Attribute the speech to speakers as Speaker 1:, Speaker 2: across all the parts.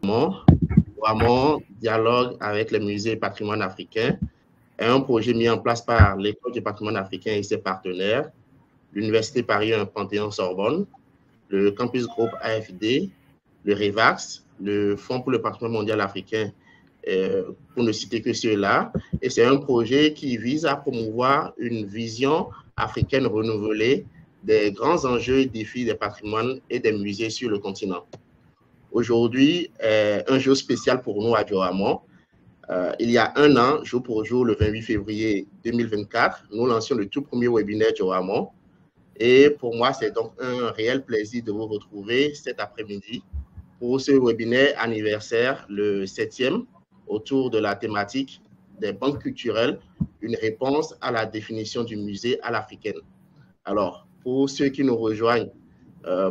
Speaker 1: Joamont dialogue avec les musées et patrimoine africain est un projet mis en place par l'École du patrimoine africain et ses partenaires, l'Université Paris 1 Panthéon-Sorbonne, le Campus Group AFD, le REVAX, le Fonds pour le patrimoine mondial africain, pour ne citer que ceux-là. Et c'est un projet qui vise à promouvoir une vision africaine renouvelée des grands enjeux et défis des patrimoines et des musées sur le continent. Aujourd'hui, un jour spécial pour nous à Joamont. Il y a un an, jour pour jour, le 28 février 2024, nous lancions le tout premier webinaire Joamont. Et pour moi, c'est donc un réel plaisir de vous retrouver cet après-midi pour ce webinaire anniversaire, le 7e, autour de la thématique des banques culturelles, une réponse à la définition du musée à l'africaine. Alors, pour ceux qui nous rejoignent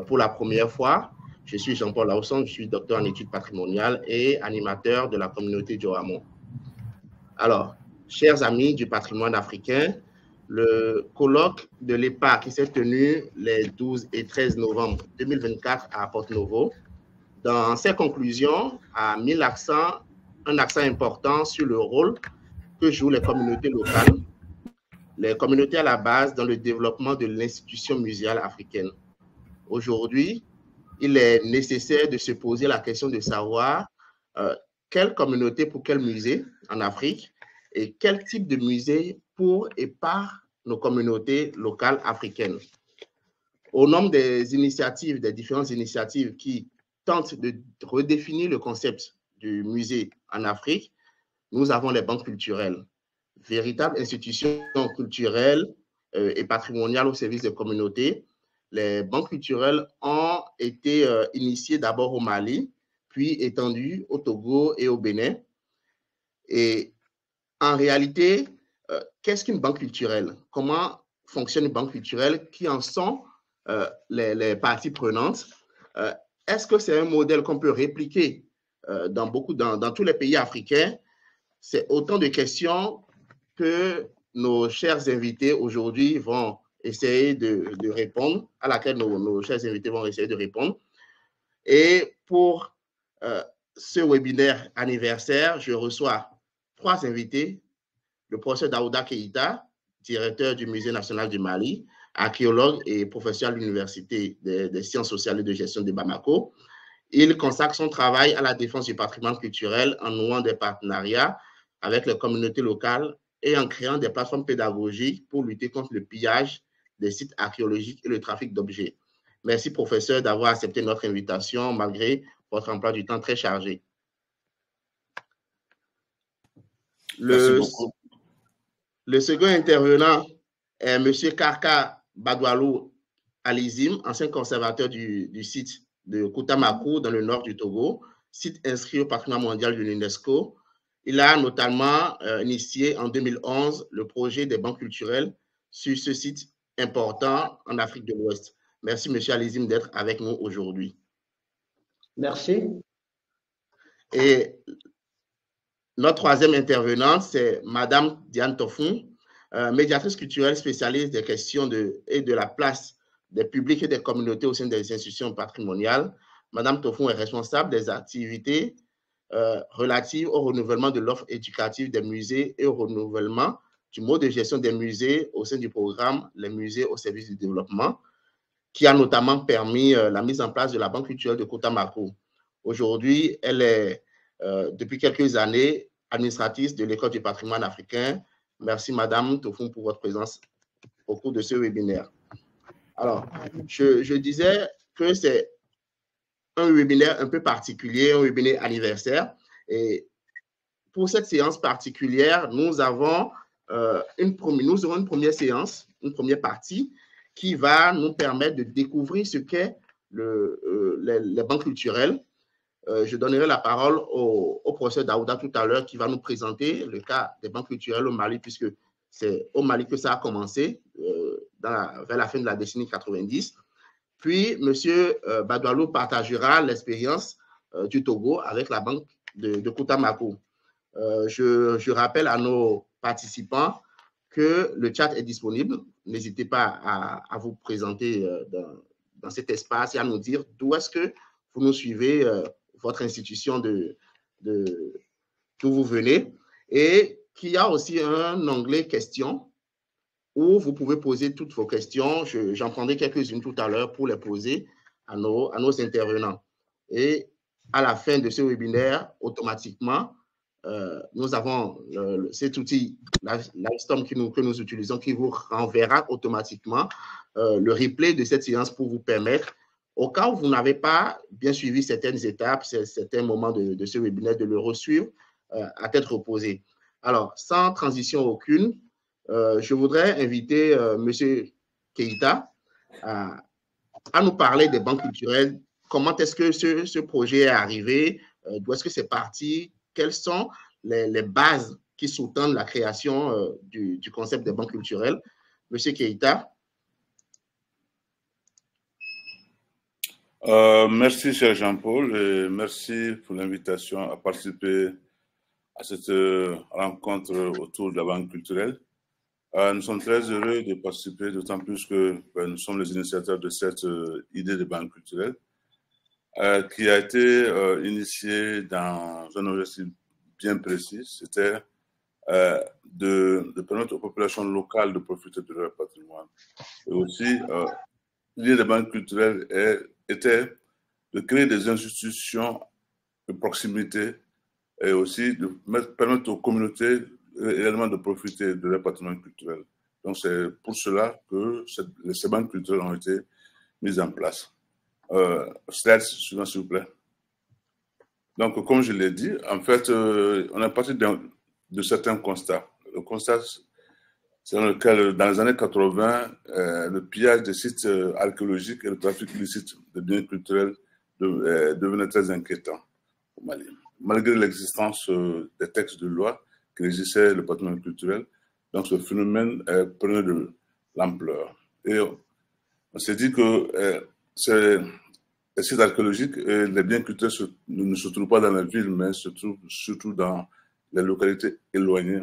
Speaker 1: pour la première fois, je suis Jean-Paul Lausson, je suis docteur en études patrimoniales et animateur de la communauté Joamont. Alors, chers amis du patrimoine africain, le colloque de l'EPA qui s'est tenu les 12 et 13 novembre 2024 à Porto-Novo, dans ses conclusions, a mis un accent important sur le rôle que jouent les communautés locales, les communautés à la base dans le développement de l'institution muséale africaine. Aujourd'hui, il est nécessaire de se poser la question de savoir quelle communauté pour quel musée en Afrique et quel type de musée pour et par nos communautés locales africaines. Au nombre des initiatives, des différentes initiatives qui tentent de redéfinir le concept du musée en Afrique, nous avons les banques culturelles, véritables institutions culturelles et patrimoniales au service des communautés. Les banques culturelles ont été initiées d'abord au Mali, puis étendues au Togo et au Bénin. Et en réalité, qu'est-ce qu'une banque culturelle? Comment fonctionne une banque culturelle? Qui en sont les parties prenantes? Est-ce que c'est un modèle qu'on peut répliquer dans tous les pays africains? C'est autant de questions que nos chers invités aujourd'hui vont essayer de répondre, à laquelle nos chers invités vont essayer de répondre. Et pour ce webinaire anniversaire, je reçois 3 invités. Le professeur Daouda Keïta, directeur du Musée national du Mali, archéologue et professeur à l'Université des sciences sociales et de gestion de Bamako. Il consacre son travail à la défense du patrimoine culturel en nouant des partenariats avec les communautés locales et en créant des plateformes pédagogiques pour lutter contre le pillage des sites archéologiques et le trafic d'objets. Merci, professeur, d'avoir accepté notre invitation malgré votre emploi du temps très chargé. Le second intervenant est M. Karka Badoualou Alizim, ancien conservateur du site de Koutamakou dans le nord du Togo, site inscrit au patrimoine mondial de l'UNESCO. Il a notamment initié en 2011 le projet des banques culturelles sur ce site important en Afrique de l'Ouest. Merci, M. Alizim, d'être avec nous aujourd'hui.
Speaker 2: Merci.
Speaker 1: Et notre troisième intervenante, c'est Mme Diane Tofun, médiatrice culturelle spécialiste des questions et de la place des publics et des communautés au sein des institutions patrimoniales. Mme Tofun est responsable des activités relatives au renouvellement de l'offre éducative des musées et au renouvellement du mode de gestion des musées au sein du programme Les musées au service du développement, qui a notamment permis la mise en place de la Banque culturelle de Koutamakou. Aujourd'hui, elle est, depuis quelques années, administratrice de l'École du patrimoine africain. Merci, Madame Tofun, pour votre présence au cours de ce webinaire. Alors, je disais que c'est un webinaire un peu particulier, un webinaire anniversaire. Et pour cette séance particulière, nous aurons une première séance, une première partie qui va nous permettre de découvrir ce qu'est les banques culturelles. Je donnerai la parole au professeur Daouda tout à l'heure qui va nous présenter le cas des banques culturelles au Mali, puisque c'est au Mali que ça a commencé vers la fin de la décennie 90. Puis, M. Badoualou partagera l'expérience du Togo avec la banque de Koutamakou. Je rappelle à nos participants que le chat est disponible. N'hésitez pas à vous présenter dans cet espace et à nous dire d'où est-ce que vous nous suivez votre institution d'où vous venez, et qu'il y a aussi un onglet questions où vous pouvez poser toutes vos questions. J'en prendrai quelques-unes tout à l'heure pour les poser à nos intervenants. Et à la fin de ce webinaire, automatiquement, nous avons cet outil Livestorm que nous utilisons qui vous renverra automatiquement le replay de cette séance pour vous permettre, au cas où vous n'avez pas bien suivi certaines étapes, certains moments de ce webinaire, de le resuivre à tête reposée. Alors, sans transition aucune, je voudrais inviter M. Keïta à nous parler des banques culturelles. Comment est-ce que ce projet est arrivé? D'où est-ce que c'est parti? Quelles sont les bases qui sous-tendent la création du concept des banques culturelles? Monsieur Keïta.
Speaker 3: Merci, cher Jean-Paul, et merci pour l'invitation à participer à cette rencontre autour de la banque culturelle. Nous sommes très heureux de participer, d'autant plus que nous sommes les initiateurs de cette idée de banque culturelle qui a été initiée dans un objectif bien précis, c'était de permettre aux populations locales de profiter de leur patrimoine. Et aussi, l'idée de banque culturelle était de créer des institutions de proximité et aussi de permettre aux communautés également de profiter de leur patrimoine culturel. Donc, c'est pour cela que ces banques culturelles ont été mises en place. Slide suivant, s'il vous plaît. Donc, comme je l'ai dit, en fait, on est parti de certains constats. Le constat, c'est dans lequel, dans les années 80, le pillage des sites archéologiques et le trafic illicite de biens culturels devenait très inquiétant au Mali. Malgré l'existence des textes de loi qui régissaient le patrimoine culturel, donc ce phénomène prenait de l'ampleur. Et on s'est dit que les sites archéologiques et les biens culturels ne se trouvent pas dans la ville, mais se trouvent surtout dans les localités éloignées.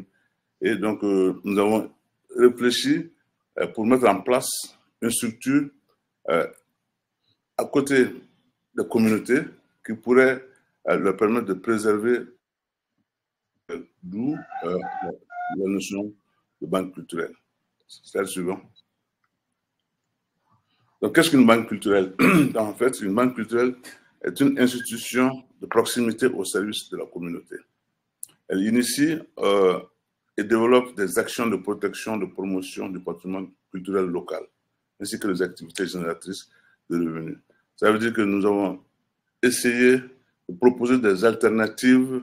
Speaker 3: Et donc, nous avons réfléchi pour mettre en place une structure à côté des communautés qui pourrait leur permettre de préserver, d'où la notion de banque culturelle. C'est le suivant. Donc, qu'est-ce qu'une banque culturelle? En fait, une banque culturelle est une institution de proximité au service de la communauté. Elle initie et développe des actions de protection, de promotion du patrimoine culturel local, ainsi que des activités génératrices de revenus. Ça veut dire que nous avons essayé de proposer des alternatives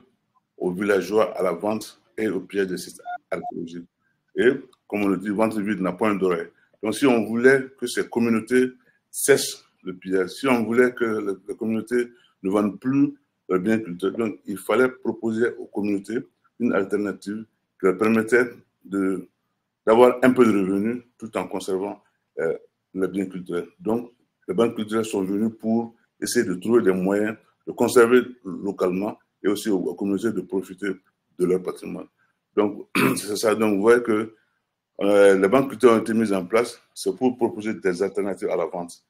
Speaker 3: aux villageois à la vente et au pillage des sites archéologiques. Et, comme on le dit, ventre vide n'a point d'oreille. Donc, si on voulait que ces communautés cessent le pillage, si on voulait que les communautés ne vendent plus leurs biens culturels, donc il fallait proposer aux communautés une alternative qui leur permettait d'avoir un peu de revenus tout en conservant leurs biens culturels. Donc, les banques culturelles sont venues pour essayer de trouver des moyens de conserver localement et aussi aux communautés de profiter de leur patrimoine. Donc, c'est ça. Donc, vous voyez que les banques culturelles ont été mises en place, c'est pour proposer des alternatives à la vente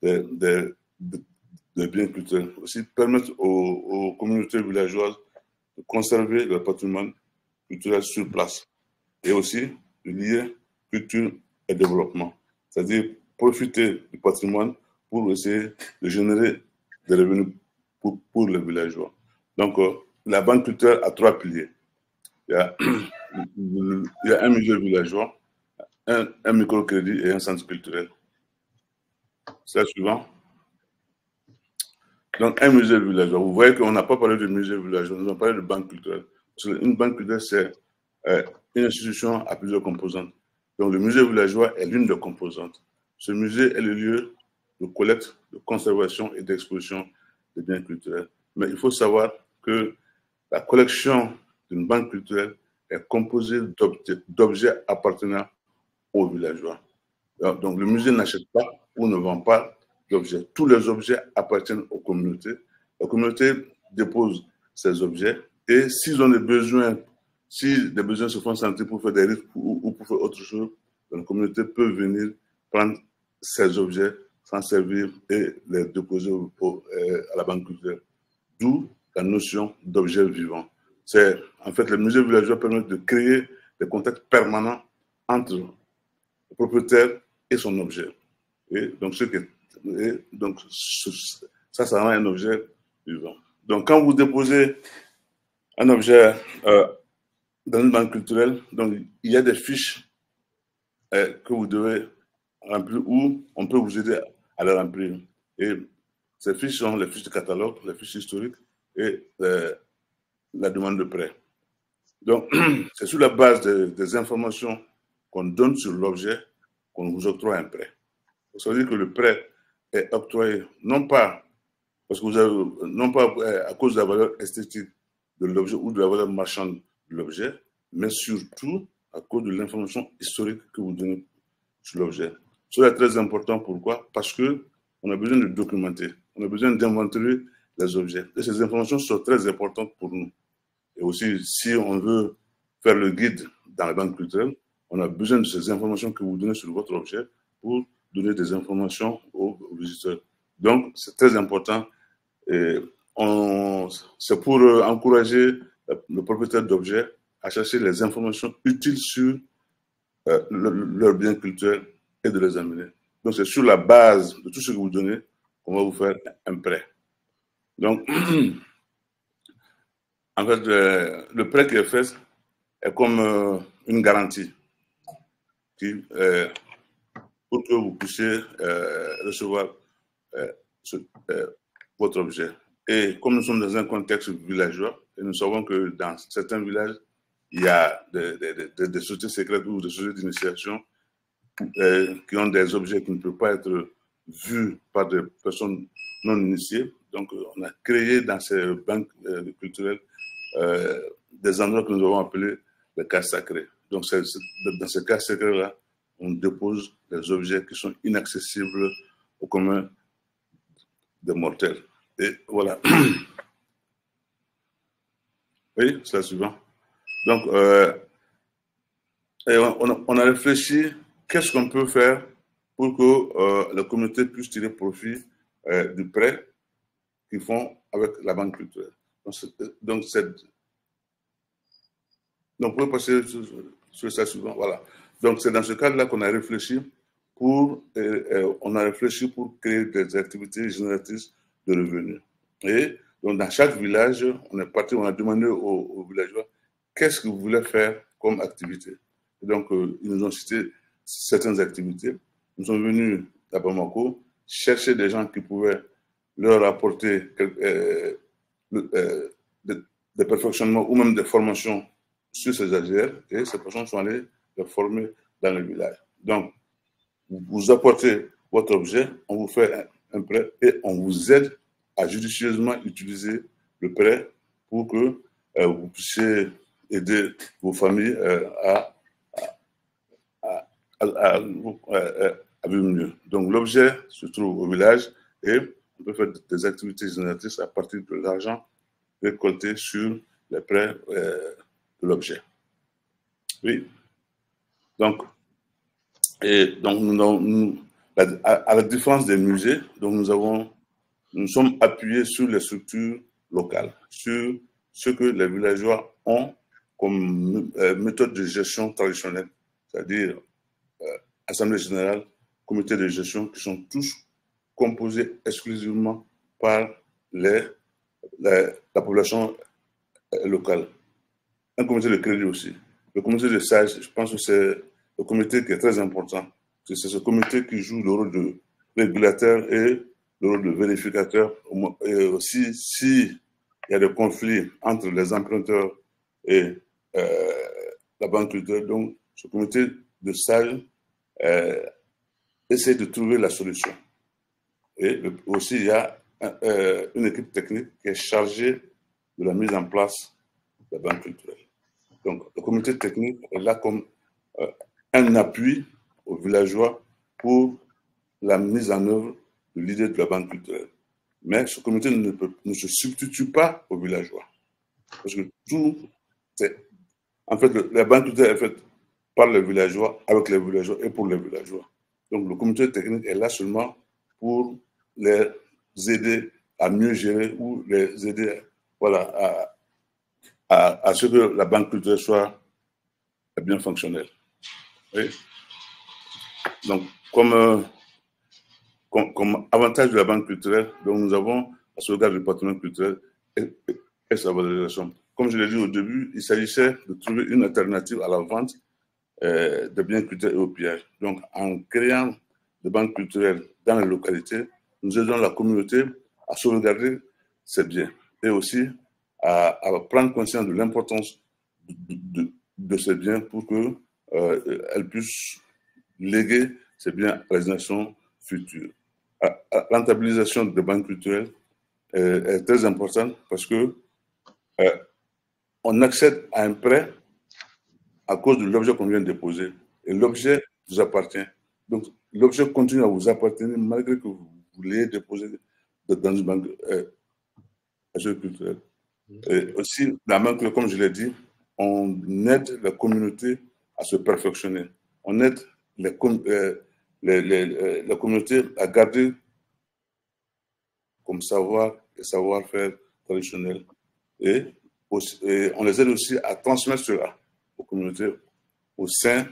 Speaker 3: des biens culturels. Aussi permettre aux communautés villageoises de conserver leur patrimoine culturel sur place. Et aussi de lier culture et développement. C'est-à-dire profiter du patrimoine pour essayer de générer des revenus pour les villageois. Donc, la banque culturelle a trois piliers. Il y a un musée villageois, un microcrédit et un centre culturel. C'est le suivant. Donc, un musée villageois. Vous voyez qu'on n'a pas parlé de musée villageois, nous avons parlé de banque culturelle. Une banque culturelle, c'est une institution à plusieurs composantes. Donc, le musée villageois est l'une des composantes. Ce musée est le lieu de collecte, de conservation et d'exposition des biens culturels. Mais il faut savoir que la collection d'une banque culturelle est composée d'objets appartenant aux villageois. Donc, le musée n'achète pas ou ne vend pas d'objets. Tous les objets appartiennent aux communautés. La communauté dépose ces objets et s'ils ont des besoins, si des besoins se font sentir pour faire des rites ou pour faire autre chose, la communauté peut venir prendre ces objets, s'en servir et les déposer à la banque culturelle. d'où la notion d'objet vivant. En fait, les musées villageois permettent de créer des contacts permanents entre le propriétaire et son objet. Et donc, ça rend un objet vivant. Donc, quand vous déposez un objet dans une banque culturelle, donc, il y a des fiches que vous devez remplir ou on peut vous aider à les remplir. Et ces fiches sont les fiches de catalogue, les fiches historiques et la demande de prêt. Donc, c'est sur la base des informations qu'on donne sur l'objet qu'on vous octroie un prêt. Ça veut dire que le prêt est octroyé non pas parce que vous avez, non pas à cause de la valeur esthétique de l'objet ou de la valeur marchande de l'objet, mais surtout à cause de l'information historique que vous donnez sur l'objet. Cela est très important. Pourquoi? Parce qu'on a besoin de documenter, on a besoin d'inventorier les objets. Et ces informations sont très importantes pour nous. Et aussi, si on veut faire le guide dans la banque culturelle, on a besoin de ces informations que vous donnez sur votre objet pour donner des informations aux visiteurs. Donc, c'est très important. C'est pour encourager le propriétaire d'objets à chercher les informations utiles sur leurs biens culturels et de les amener. Donc, c'est sur la base de tout ce que vous donnez qu'on va vous faire un prêt. Donc, en fait, le prêt qui est fait est comme une garantie pour que vous puissiez recevoir votre objet. Et comme nous sommes dans un contexte villageois, et nous savons que dans certains villages, il y a des sociétés secrètes ou des sociétés d'initiation qui ont des objets qui ne peuvent pas être vus par des personnes non initiées. Donc, on a créé dans ces banques culturelles des endroits que nous avons appelés les cases sacrées. Donc, dans ces cases sacrées-là, on dépose des objets qui sont inaccessibles au commun des mortels. Et voilà. Oui, c'est la suivante. Donc, on a réfléchi, qu'est-ce qu'on peut faire pour que la communauté puisse tirer profit du prêt qu'ils font avec la banque culturelle. Donc, vous pouvez passer sur ça suivant. Voilà. Donc, c'est dans ce cadre-là qu'on a réfléchi pour créer des activités génératrices de revenus. Et donc, dans chaque village, on a demandé aux villageois qu'est-ce que vous voulez faire comme activité. Et donc, ils nous ont cité certaines activités. Nous sommes venus à Bamako chercher des gens qui pouvaient leur apporter des perfectionnements ou même des formations sur ces AGR, et ces personnes sont allées les former dans le village. Donc, vous apportez votre objet, on vous fait un prêt et on vous aide à judicieusement utiliser le prêt pour que vous puissiez aider vos familles à vivre mieux. Donc, l'objet se trouve au village et on peut faire des activités génératrices à partir de l'argent récolté sur les prêts de l'objet. Oui. Donc, à la différence des musées, donc nous sommes appuyés sur les structures locales, sur ce que les villageois ont comme méthode de gestion traditionnelle, c'est-à-dire Assemblée générale, comité de gestion, qui sont tous composés exclusivement par la population locale. Un comité de crédit aussi. Le comité de sages, je pense que c'est le comité qui est très important. C'est ce comité qui joue le rôle de régulateur et le rôle de vérificateur. Et aussi, s'il y a des conflits entre les emprunteurs et la banque culturelle, donc ce comité de sages essaie de trouver la solution. Et aussi, il y a une équipe technique qui est chargée de la mise en place de la banque culturelle. Donc, le comité technique est là comme un appui aux villageois pour la mise en œuvre de l'idée de la banque culturelle. Mais ce comité ne se substitue pas aux villageois. Parce que en fait, la banque culturelle est faite par les villageois, avec les villageois et pour les villageois. Donc, le comité technique est là seulement pour les aider à mieux gérer ou les aider voilà, à ce que la banque culturelle soit bien fonctionnelle. Oui. Donc, comme avantage de la banque culturelle, donc nous avons la sauvegarde du patrimoine culturel et sa valorisation. Comme je l'ai dit au début, il s'agissait de trouver une alternative à la vente de biens culturels et au pillage. Donc, en créant des banques culturelles dans les localités, nous aidons la communauté à sauvegarder ces biens et aussi à prendre conscience de l'importance de ces biens pour qu'elles puissent léguer ces biens à la génération future. La rentabilisation des banques culturelles est très importante parce que on accède à un prêt à cause de l'objet qu'on vient de déposer. Et l'objet vous appartient. Donc, l'objet continue à vous appartenir malgré que vous l'ayez déposé dans une banque culturelle. Et aussi, comme je l'ai dit, on aide la communauté à se perfectionner. On aide la communauté à garder comme savoir et savoir-faire traditionnel. Et on les aide aussi à transmettre cela aux communautés au sein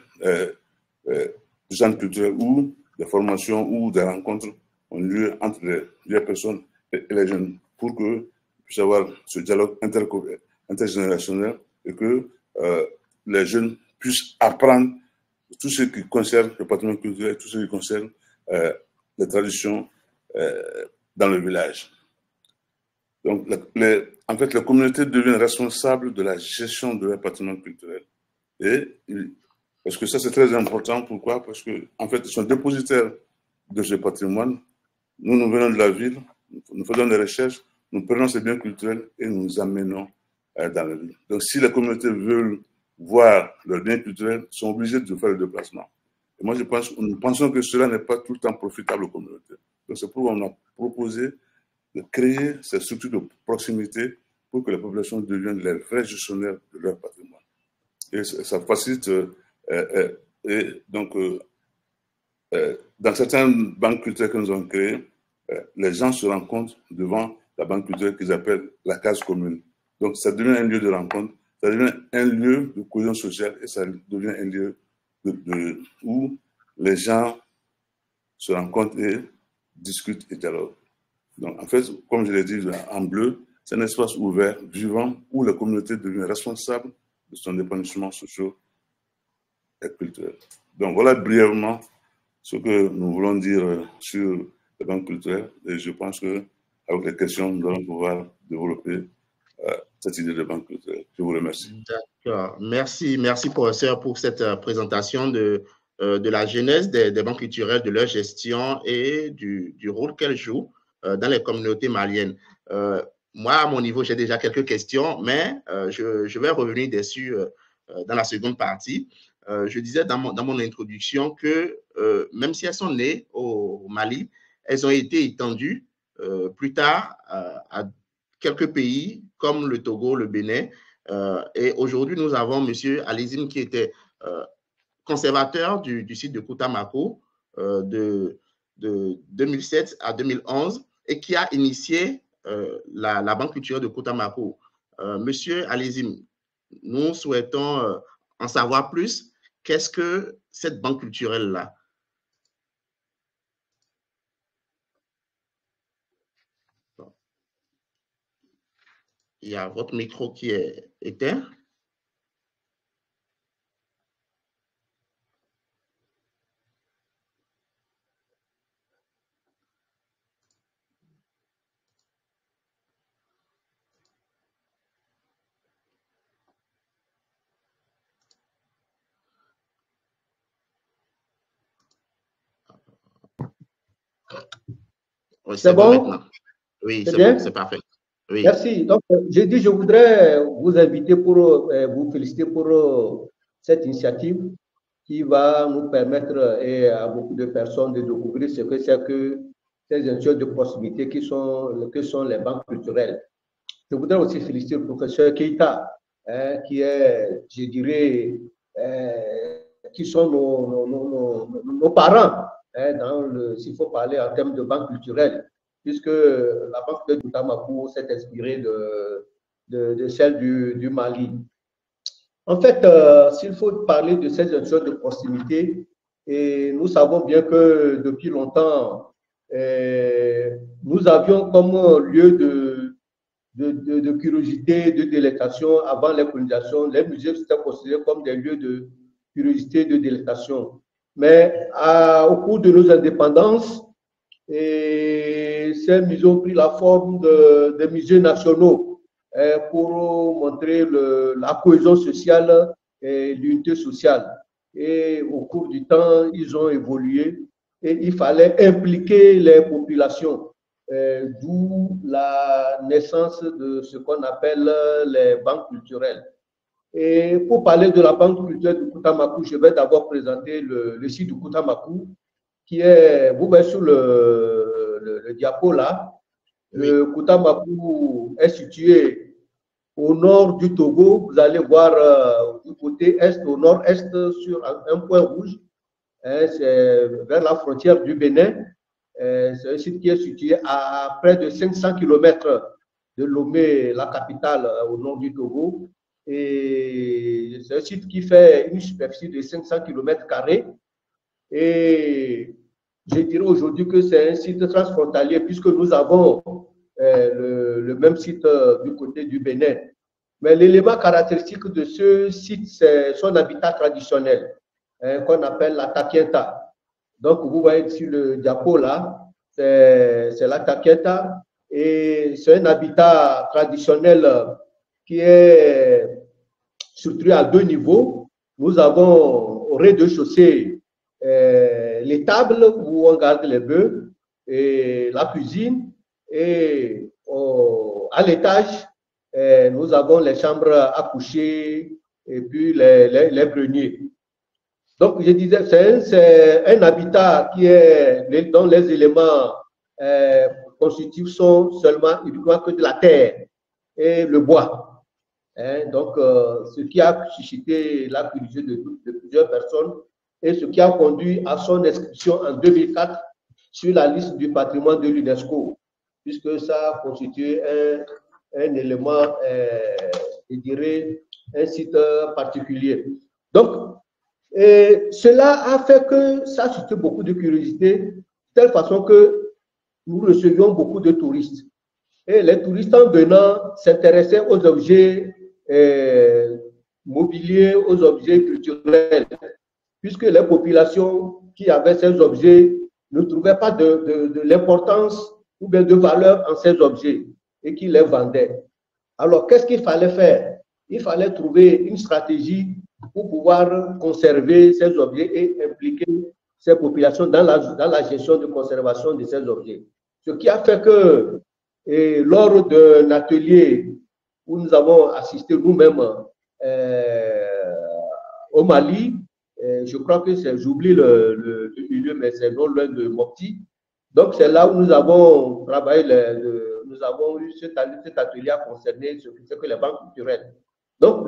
Speaker 3: du centre culturel où des formations ou des rencontres ont lieu entre les personnes et les jeunes pour que puisse avoir ce dialogue intergénérationnel et que les jeunes puissent apprendre tout ce qui concerne le patrimoine culturel, tout ce qui concerne les traditions dans le village. Donc, en fait, la communauté devient responsable de la gestion de leur patrimoine culturel. Parce que ça, c'est très important. Pourquoi? Parce qu'en fait, ils sont dépositaires de ce patrimoine. Nous venons de la ville, nous faisons des recherches, nous prenons ces biens culturels et nous nous amenons dans la ville. Donc, si les communautés veulent voir leurs biens culturels, ils sont obligés de faire le déplacement. Et moi, nous pensons que cela n'est pas tout le temps profitable aux communautés. Donc, c'est pourquoi on a proposé de créer ces structures de proximité pour que les populations deviennent les vrais gestionnaires de leur patrimoine. Et ça facilite. Et donc, dans certaines banques culturelles que nous avons créées, les gens se rencontrent devant la banque culturelle qu'ils appellent la case commune. Donc, ça devient un lieu de rencontre, ça devient un lieu de cohésion sociale et ça devient un lieu où les gens se rencontrent et discutent et dialoguent. Donc, en fait, comme je l'ai dit en bleu, c'est un espace ouvert, vivant, où la communauté devient responsable de son épanouissement social et culturel. Donc, voilà brièvement ce que nous voulons dire sur les banques culturelles. Et je pense qu'avec les questions, nous allons pouvoir développer cette idée de banque culturelle. Je vous remercie.
Speaker 1: D'accord. Merci, professeur, pour cette présentation de la genèse des banques culturelles, de leur gestion et du rôle qu'elles jouent dans les communautés maliennes. Moi, à mon niveau, j'ai déjà quelques questions, mais je vais revenir dessus dans la seconde partie. Je disais dans mon introduction que même si elles sont nées au Mali, elles ont été étendues plus tard à quelques pays comme le Togo, le Bénin. Et aujourd'hui, nous avons M. Alizim qui était conservateur du site de Koutamako de 2007 à 2011 et qui a initié la Banque culturelle de Koutamako. Monsieur Alizim, nous souhaitons en savoir plus. Qu'est-ce que cette banque culturelle-là? Il y a votre micro qui est éteint. Oui, c'est bon maintenant. Oui, c'est bon, c'est parfait. Oui.
Speaker 2: Merci. Donc, j'ai dit, je voudrais vous inviter pour vous féliciter pour cette initiative qui va nous permettre et à beaucoup de personnes de découvrir ce que c'est que ces institutions de proximité que sont les banques culturelles. Je voudrais aussi féliciter le professeur Keita, qui est, je dirais, qui sont nos parents, s'il faut parler en termes de banque culturelle. puisque la banque de Toutamakou s'est inspirée de celle du Mali. En fait, s'il faut parler de ces institutions de proximité, et nous savons bien que depuis longtemps, nous avions comme lieu de curiosité, de délectation avant les colonisations. Les musées étaient considérés comme des lieux de curiosité, de délectation. Mais au cours de nos indépendances, ces musées ont pris la forme de musées nationaux pour montrer la cohésion sociale et l'unité sociale. Et au cours du temps, ils ont évolué et il fallait impliquer les populations. D'où la naissance de ce qu'on appelle les banques culturelles. Et pour parler de la banque culturelle du Koutamakou, je vais d'abord présenter le site du Koutamakou, qui est, vous voyez sur le diapo là, oui. Le Koutamakou est situé au nord du Togo. Vous allez voir du côté est, au nord-est, sur un point rouge, c'est vers la frontière du Bénin. C'est un site qui est situé à près de 500 km de Lomé, la capitale au nord du Togo. Et c'est un site qui fait une superficie de 500 km². Et je dirais aujourd'hui que c'est un site transfrontalier puisque nous avons le même site du côté du Bénin. Mais l'élément caractéristique de ce site, c'est son habitat traditionnel, qu'on appelle la takienta. Donc, vous voyez sur le diapo là, c'est la takienta et c'est un habitat traditionnel qui est structuré à 2 niveaux. Nous avons au rez-de-chaussée les tables où on garde les bœufs et la cuisine et à l'étage, nous avons les chambres à coucher et puis les greniers. Donc, je disais, c'est un habitat qui est, dont les éléments constitutifs sont seulement uniquement que de la terre et le bois. Donc, ce qui a suscité la curiosité de plusieurs personnes et ce qui a conduit à son inscription en 2004 sur la liste du patrimoine de l'UNESCO, puisque ça a constitué un élément, je dirais, un site particulier. Donc, et cela a fait que ça a suscité beaucoup de curiosité, de telle façon que nous recevions beaucoup de touristes. Et les touristes, en venant, s'intéressaient aux objets mobiliers, aux objets culturels, puisque les populations qui avaient ces objets ne trouvaient pas de l'importance ou bien de valeur en ces objets et qui les vendaient. Alors, qu'est-ce qu'il fallait faire? Il fallait trouver une stratégie pour pouvoir conserver ces objets et impliquer ces populations dans la gestion de conservation de ces objets. Ce qui a fait que, lors d'un atelier où nous avons assisté nous-mêmes au Mali, je crois que c'est, j'oublie le milieu, mais c'est non loin de Mopti. Donc, c'est là où nous avons travaillé, nous avons eu cet atelier à concerner ce que les banques culturelles. Donc,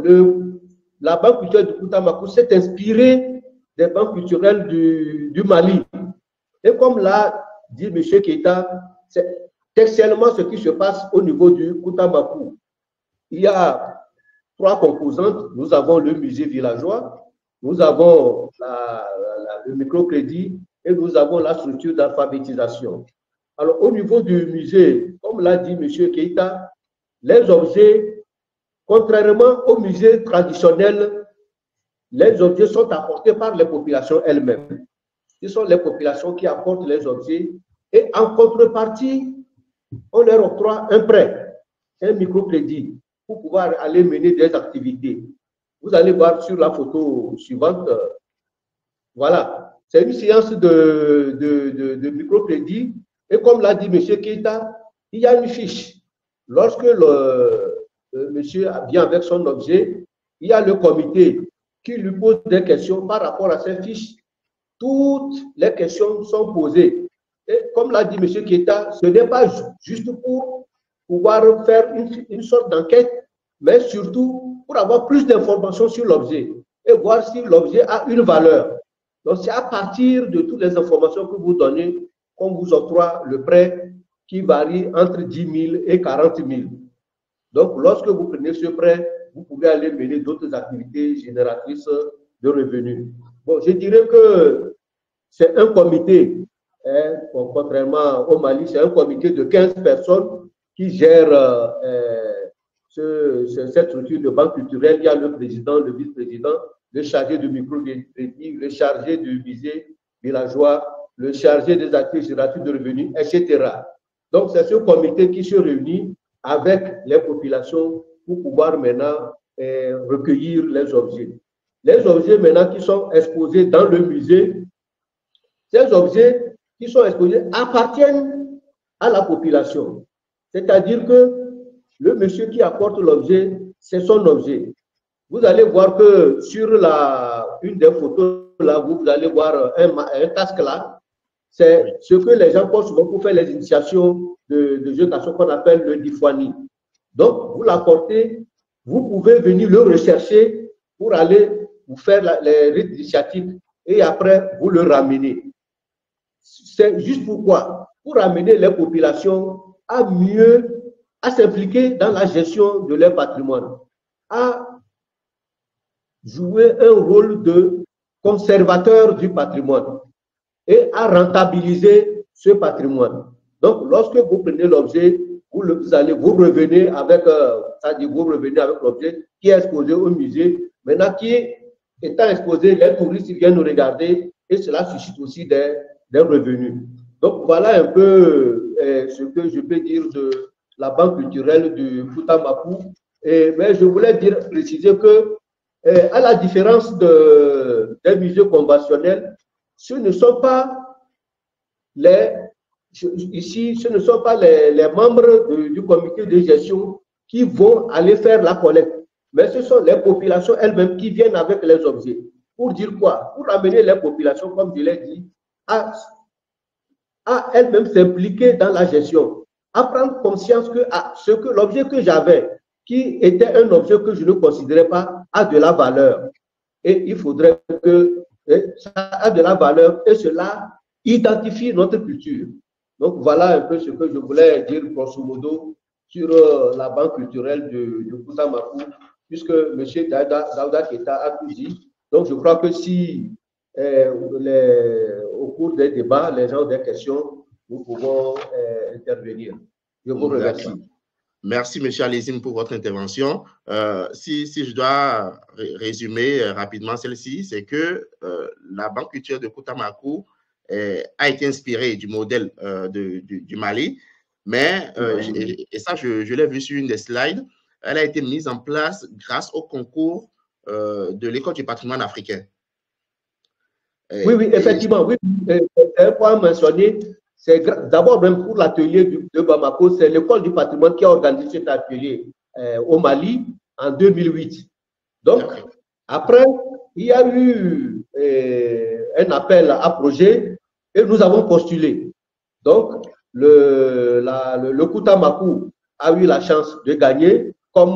Speaker 2: la banque culturelle du Koutamakou s'est inspirée des banques culturelles du Mali. Et comme l'a dit M. Keita, c'est textuellement ce qui se passe au niveau du Koutamakou. Il y a 3 composantes. Nous avons le musée villageois, nous avons le microcrédit et nous avons la structure d'alphabétisation. Alors, au niveau du musée, comme l'a dit M. Keita, les objets, contrairement aux musées traditionnels, les objets sont apportés par les populations elles-mêmes. Ce sont les populations qui apportent les objets et en contrepartie, on leur octroie un prêt, un microcrédit pour pouvoir aller mener des activités. Vous allez voir sur la photo suivante, voilà, c'est une séance de microcrédit et comme l'a dit M. Keita, il y a une fiche. Lorsque monsieur vient avec son objet, il y a le comité qui lui pose des questions par rapport à ces fiches. Toutes les questions sont posées. Et comme l'a dit M. Keita, ce n'est pas juste pour pouvoir faire une sorte d'enquête, mais surtout pour avoir plus d'informations sur l'objet et voir si l'objet a une valeur. Donc, c'est à partir de toutes les informations que vous donnez qu'on vous octroie le prêt qui varie entre 10 000 et 40 000. Donc, lorsque vous prenez ce prêt, vous pouvez aller mener d'autres activités génératrices de revenus. Bon, je dirais que c'est un comité, hein, contrairement au Mali, c'est un comité de 15 personnes qui gère cette structure de banque culturelle. Il y a le président, le vice-président, le chargé de microcrédit, le chargé du musée villageois, le chargé des activités génératives de revenus, etc. Donc, c'est ce comité qui se réunit avec les populations pour pouvoir maintenant recueillir les objets. Les objets maintenant qui sont exposés dans le musée, ces objets qui sont exposés appartiennent à la population. C'est-à-dire que le monsieur qui apporte l'objet, c'est son objet. Vous allez voir que sur une des photos, là, vous allez voir un casque là. C'est ce que les gens portent souvent pour faire les initiations de jeux d'assaut qu'on appelle le difwani. Donc, vous l'apportez, vous pouvez venir le rechercher pour aller vous faire les rites initiatiques et après, vous le ramenez. C'est juste pourquoi? Pour amener les populations à s'impliquer dans la gestion de leur patrimoine, à jouer un rôle de conservateur du patrimoine et à rentabiliser ce patrimoine. Donc, lorsque vous prenez l'objet, vous revenez avec l'objet qui est exposé au musée, maintenant qui étant exposé, les touristes viennent nous regarder et cela suscite aussi des revenus. Donc, voilà un peu ce que je peux dire de la banque culturelle du Koutamakou. Mais je voulais préciser que, à la différence des musées conventionnels, ce ne sont pas les membres du comité de gestion qui vont aller faire la collecte, mais ce sont les populations elles-mêmes qui viennent avec les objets. Pour dire quoi? Pour amener les populations, comme je l'ai dit, à elles-mêmes s'impliquer dans la gestion, à prendre conscience que l'objet que j'avais, qui était un objet que je ne considérais pas, a de la valeur. Et il faudrait que ça a de la valeur et cela identifie notre culture. Donc, voilà un peu ce que je voulais dire, grosso modo, sur la banque culturelle de Koutamakou, puisque M. Daouda Keita a tout dit. Donc, je crois que si au cours des débats, les gens ont des questions, nous pouvons intervenir. Je vous remercie.
Speaker 1: Merci, M. Alésine, pour votre intervention. Si je dois résumer rapidement celle-ci, c'est que la banque culturelle de Koutamakou a été inspirée du modèle du Mali, mais, et ça, je l'ai vu sur une des slides, elle a été mise en place grâce au concours de l'École du patrimoine africain.
Speaker 2: Oui, effectivement, oui. C'est un point mentionné. C'est d'abord même pour l'atelier de Bamako, c'est l'École du patrimoine qui a organisé cet atelier au Mali en 2008. Donc, après, il y a eu un appel à projet et nous avons postulé. Donc, le Koutamakou a eu la chance de gagner, comme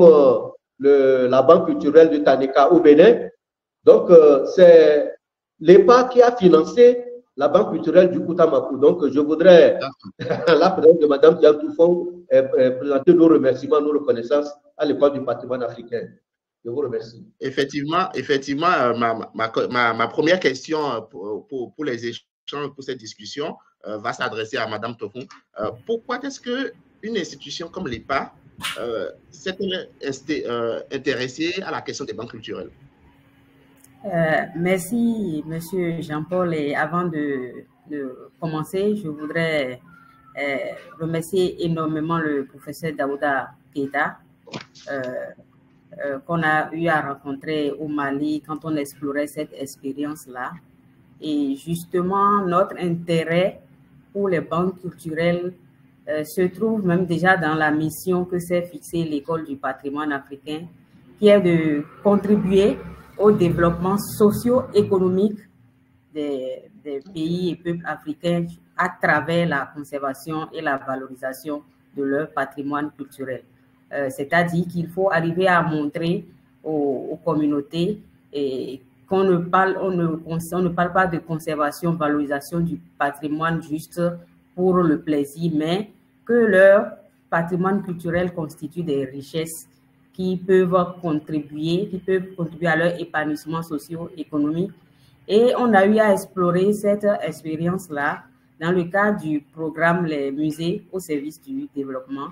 Speaker 2: la Banque culturelle de Taneka au Bénin. Donc, c'est l'EPA qui a financé la Banque culturelle du Koutamakou. Donc, je voudrais, à la présence de Mme Diantoufon, présenter nos remerciements, nos reconnaissances à l'École du patrimoine africain. Je vous remercie.
Speaker 1: Effectivement, ma première question pour les échanges, pour cette discussion, va s'adresser à Mme Tofon. Pourquoi est-ce qu'une institution comme l'EPA s'est intéressée à la question des banques culturelles?
Speaker 4: Merci, Monsieur Jean-Paul. Et avant de commencer, je voudrais remercier énormément le professeur Daouda Keita, qu'on a eu à rencontrer au Mali quand on explorait cette expérience-là. Et justement, notre intérêt pour les banques culturelles se trouve même déjà dans la mission que s'est fixée l'École du patrimoine africain, qui est de contribuer au développement socio-économique des pays et peuples africains à travers la conservation et la valorisation de leur patrimoine culturel. C'est-à-dire qu'il faut arriver à montrer aux communautés qu'on ne parle pas de conservation, valorisation du patrimoine juste pour le plaisir, mais que leur patrimoine culturel constitue des richesses qui peuvent contribuer à leur épanouissement socio-économique. Et on a eu à explorer cette expérience-là dans le cadre du programme Les musées au service du développement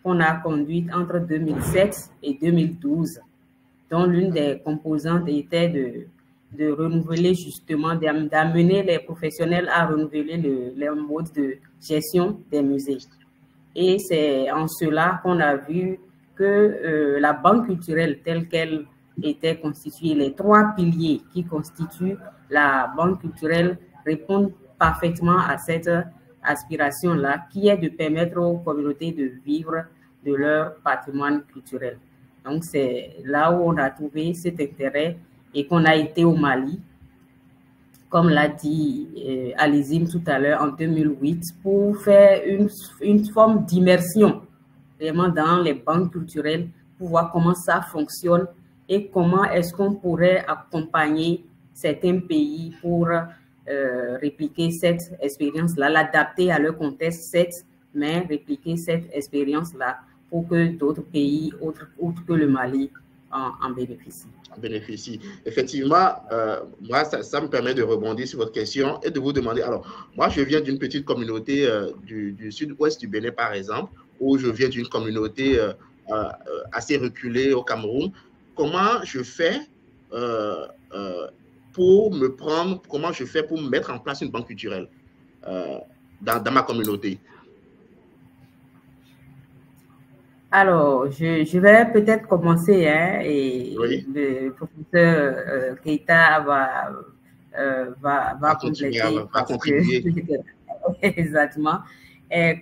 Speaker 4: qu'on a conduit entre 2007 et 2012, dont l'une des composantes était de renouveler justement, d'amener les professionnels à renouveler leur mode de gestion des musées. Et c'est en cela qu'on a vu que la banque culturelle telle qu'elle était constituée, les 3 piliers qui constituent la banque culturelle répondent parfaitement à cette aspiration-là, qui est de permettre aux communautés de vivre de leur patrimoine culturel. Donc, c'est là où on a trouvé cet intérêt et qu'on a été au Mali, comme l'a dit Alizine tout à l'heure, en 2008, pour faire une forme d'immersion vraiment dans les banques culturelles, pour voir comment ça fonctionne et comment est-ce qu'on pourrait accompagner certains pays pour répliquer cette expérience-là, l'adapter à leur contexte, mais répliquer cette expérience-là pour que d'autres pays, autres que le Mali, en bénéficient.
Speaker 1: Effectivement, moi, ça me permet de rebondir sur votre question et de vous demander, alors, moi, je viens d'une petite communauté du sud-ouest du Bénin, par exemple, où je viens d'une communauté assez reculée au Cameroun. Comment je fais pour mettre en place une banque culturelle dans ma communauté?
Speaker 4: Alors, je vais peut-être commencer, et
Speaker 1: oui.
Speaker 4: Le professeur Keita va compléter. Exactement.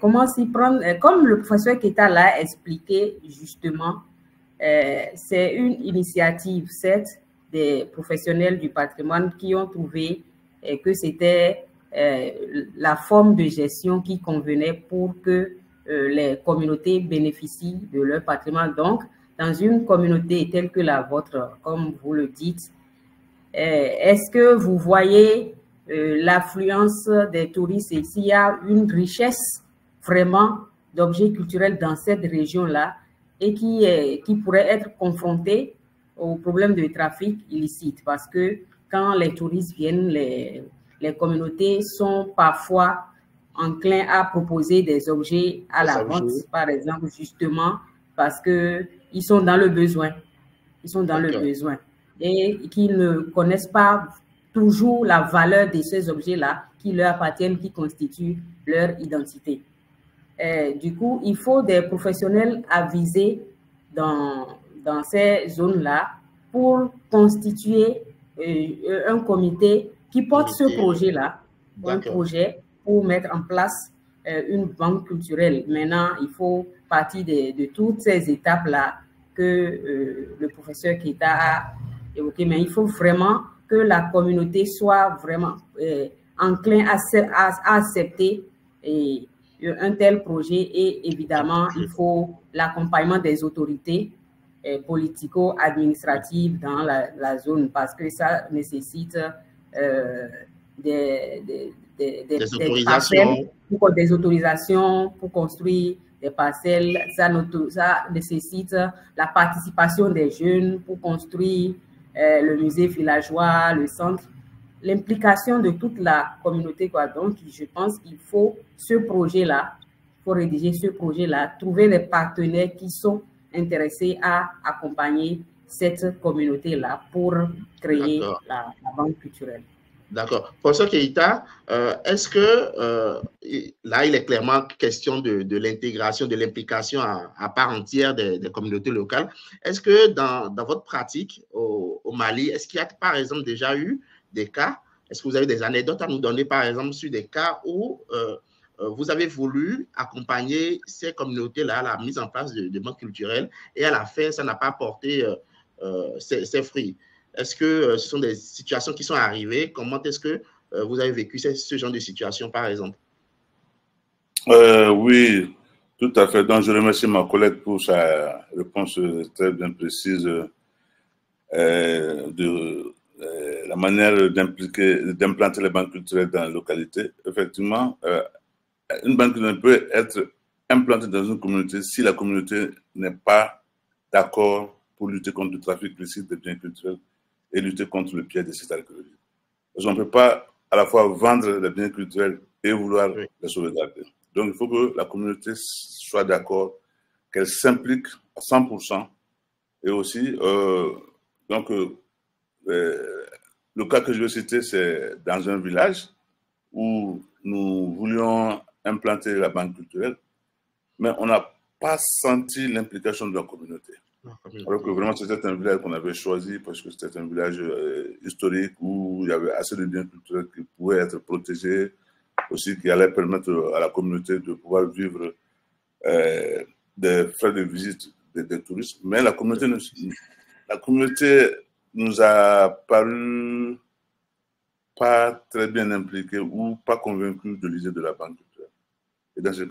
Speaker 4: Comment s'y prendre? Comme le professeur Keita l'a expliqué justement, c'est une initiative, certes, des professionnels du patrimoine qui ont trouvé que c'était la forme de gestion qui convenait pour que les communautés bénéficient de leur patrimoine. Donc, dans une communauté telle que la vôtre, comme vous le dites, est-ce que vous voyez l'affluence des touristes et s'il y a une richesse vraiment d'objets culturels dans cette région-là et qui pourrait être confrontée au problème de trafic illicite? Parce que quand les touristes viennent, les communautés sont parfois enclins à proposer des objets à la vente, par exemple, justement parce qu'ils sont dans le besoin. Ils sont dans le besoin et qu'ils ne connaissent pas toujours la valeur de ces objets-là qui leur appartiennent, qui constituent leur identité. Du coup, il faut des professionnels avisés dans ces zones-là pour constituer un comité qui porte ce projet-là, un projet pour mettre en place une banque culturelle. Maintenant, il faut partir de toutes ces étapes-là que le professeur Keita a évoquées, mais il faut vraiment que la communauté soit vraiment enclin à accepter un tel projet et évidemment, il faut l'accompagnement des autorités politico-administratives dans la zone parce que ça nécessite des autorisations pour construire des parcelles. Ça nécessite la participation des jeunes pour construire le musée villageois, le centre, l'implication de toute la communauté, quoi. Donc, je pense qu'il faut ce projet-là, il faut rédiger ce projet-là, trouver des partenaires qui sont intéressés à accompagner cette communauté-là pour créer la banque culturelle.
Speaker 1: D'accord. Professeur Keita, est-ce que là, il est clairement question de l'intégration, de l'implication à part entière des communautés locales. Est-ce que dans votre pratique au Mali, est-ce qu'il y a par exemple déjà eu des cas, est-ce que vous avez des anecdotes à nous donner par exemple sur des cas où vous avez voulu accompagner ces communautés-là à la mise en place de banques culturelles et à la fin, ça n'a pas porté ses fruits? Est-ce que ce sont des situations qui sont arrivées? Comment est-ce que vous avez vécu ce genre de situation, par exemple?
Speaker 3: Oui, tout à fait. Donc, je remercie ma collègue pour sa réponse très bien précise de la manière d'implanter les banques culturelles dans la localité. Effectivement, une banque culturelle peut être implanter dans une communauté si la communauté n'est pas d'accord pour lutter contre le trafic illicite des biens culturels et lutter contre le piège des sites archéologiques. Parce qu'on ne peut pas à la fois vendre les biens culturels et vouloir les sauvegarder. Donc, il faut que la communauté soit d'accord, qu'elle s'implique à 100%. Et aussi, le cas que je vais citer, c'est dans un village où nous voulions implanter la banque culturelle, mais on n'a pas senti l'implication de la communauté. Alors que vraiment, c'était un village qu'on avait choisi parce que c'était un village historique où il y avait assez de biens culturels qui pouvaient être protégés, aussi qui allaient permettre à la communauté de pouvoir vivre des frais de visite des touristes. Mais la communauté nous a paru pas très bien impliqués ou pas convaincus de l'idée de la banque culturelle. Et dans ce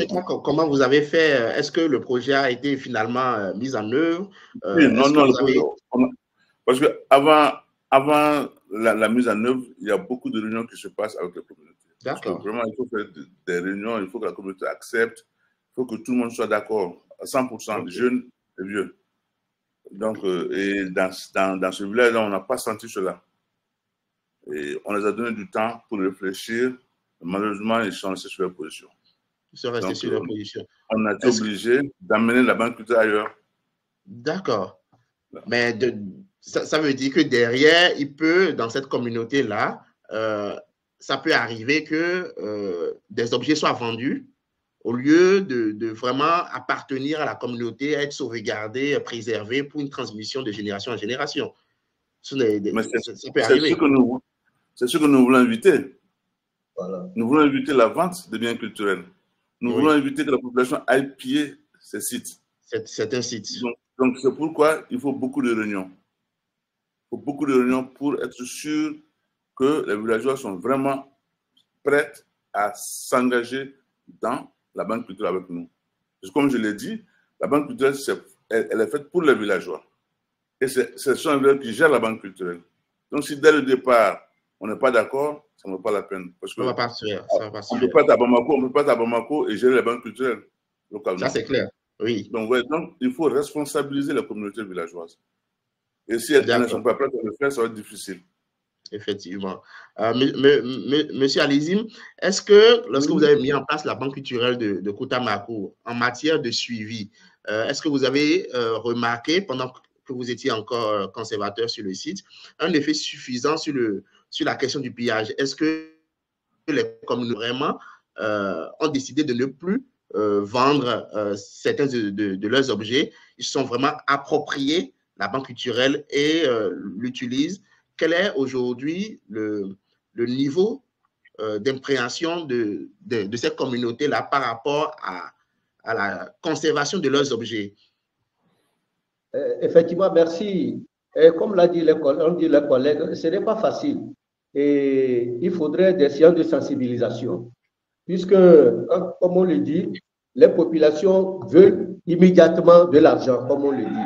Speaker 3: cas,
Speaker 1: comment vous avez fait? Est-ce que le projet a été finalement mis en œuvre?
Speaker 3: Oui, parce que avant la mise en œuvre, il y a beaucoup de réunions qui se passent avec la communauté. D'accord. Vraiment, il faut faire des réunions, il faut que la communauté accepte, il faut que tout le monde soit d'accord à 100%, jeunes et vieux. Donc, et dans ce village-là, on n'a pas senti cela. Et on les a donné du temps pour réfléchir. Malheureusement, ils sont restés sur leur position.
Speaker 1: Ils sont restés sur leur position.
Speaker 3: On a été obligé d'amener la banque culturelle ailleurs.
Speaker 1: D'accord. Mais ça veut dire que derrière, il peut, dans cette communauté-là, ça peut arriver que des objets soient vendus au lieu de vraiment appartenir à la communauté, être sauvegardés, préservés pour une transmission de génération en génération. Ça peut arriver.
Speaker 3: C'est ce que nous voulons éviter. Voilà. Nous voulons éviter la vente des biens culturels. Nous voulons éviter que la population aille piller ces sites.
Speaker 1: C'est un site.
Speaker 3: Donc, c'est pourquoi il faut beaucoup de réunions. Il faut beaucoup de réunions pour être sûr que les villageois sont vraiment prêts à s'engager dans la banque culturelle avec nous. Parce que comme je l'ai dit, la banque culturelle, elle est faite pour les villageois. Et ce sont les villageois qui gèrent la banque culturelle. Donc, si dès le départ, on n'est pas d'accord, ça ne vaut pas la peine. Parce que
Speaker 1: on ne va pas se faire.
Speaker 3: On ne peut pas être à Bamako et gérer la banque culturelle localement.
Speaker 1: Ça, c'est clair. Oui.
Speaker 3: Donc, donc, il faut responsabiliser la communauté villageoise. Et si elles ne sont pas prêtes à le faire, ça va être difficile.
Speaker 1: Effectivement. Monsieur Alizim, est-ce que lorsque vous avez mis en place la banque culturelle de Koutamakou, en matière de suivi, est-ce que vous avez remarqué, pendant que vous étiez encore conservateur sur le site, un effet suffisant sur la question du pillage? Est-ce que les communes vraiment ont décidé de ne plus vendre certains de leurs objets? Ils se sont vraiment appropriés la banque culturelle et l'utilisent. Quel est aujourd'hui le niveau d'impréhension de cette communauté-là par rapport à la conservation de leurs objets?
Speaker 2: Effectivement, merci. Et comme l'a dit les collègues, ce n'est pas facile. Et il faudrait des séances de sensibilisation. Puisque, comme on le dit, les populations veulent immédiatement de l'argent, comme on le dit.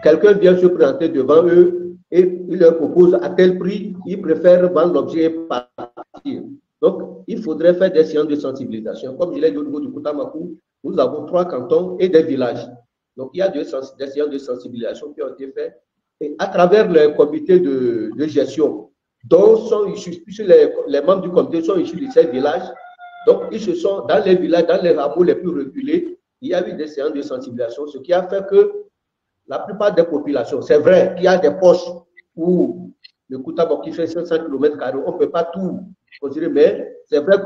Speaker 2: Quelqu'un vient se présenter devant eux et il leur propose à tel prix, ils préfèrent vendre l'objet et partir. Donc, il faudrait faire des séances de sensibilisation. Comme je l'ai dit au niveau du Koutamakou, nous avons 3 cantons et des villages. Donc, il y a des séances de sensibilisation qui ont été faites. Et à travers le comité de gestion, dont sont issus, les membres du comité sont issus de ces villages. Donc, ils se sont, dans les villages, dans les hameaux les plus reculés, il y a eu des séances de sensibilisation, ce qui a fait que la plupart des populations, c'est vrai qu'il y a des poches où le Koutamakou qui fait 500 km², on ne peut pas tout considérer, mais c'est vrai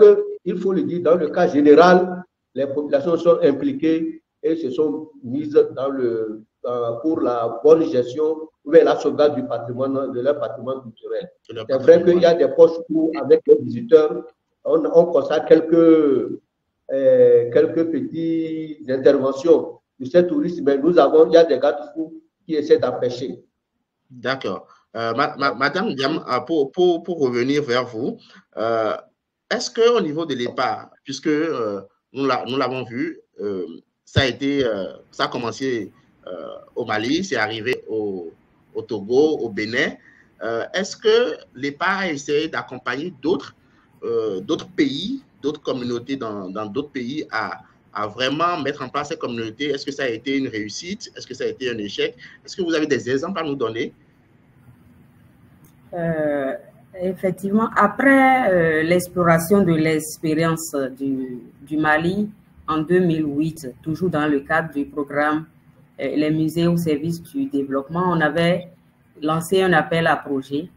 Speaker 2: qu'il faut le dire, dans le cas général, les populations sont impliquées et se sont mises pour la bonne gestion ou la sauvegarde du patrimoine, de leur patrimoine culturel. C'est vrai qu'il y a des poches où, avec les visiteurs, on constate quelques petites interventions de ces touristes, mais il y a des garde-fous qui essaient d'empêcher.
Speaker 1: D'accord. Madame Diam, pour revenir vers vous, est-ce qu'au niveau de l'EPA, puisque nous l'avons vu, ça a commencé au Mali, c'est arrivé au Togo, au Bénin, est-ce que l'EPA a essayé d'accompagner d'autres pays, d'autres communautés dans d'autres pays à à vraiment mettre en place cette communauté? Est-ce que ça a été une réussite? Est-ce que ça a été un échec? Est-ce que vous avez des exemples à nous donner?
Speaker 4: Effectivement, après l'exploration de l'expérience du Mali en 2008, toujours dans le cadre du programme Les musées au service du développement, on avait lancé un appel à projet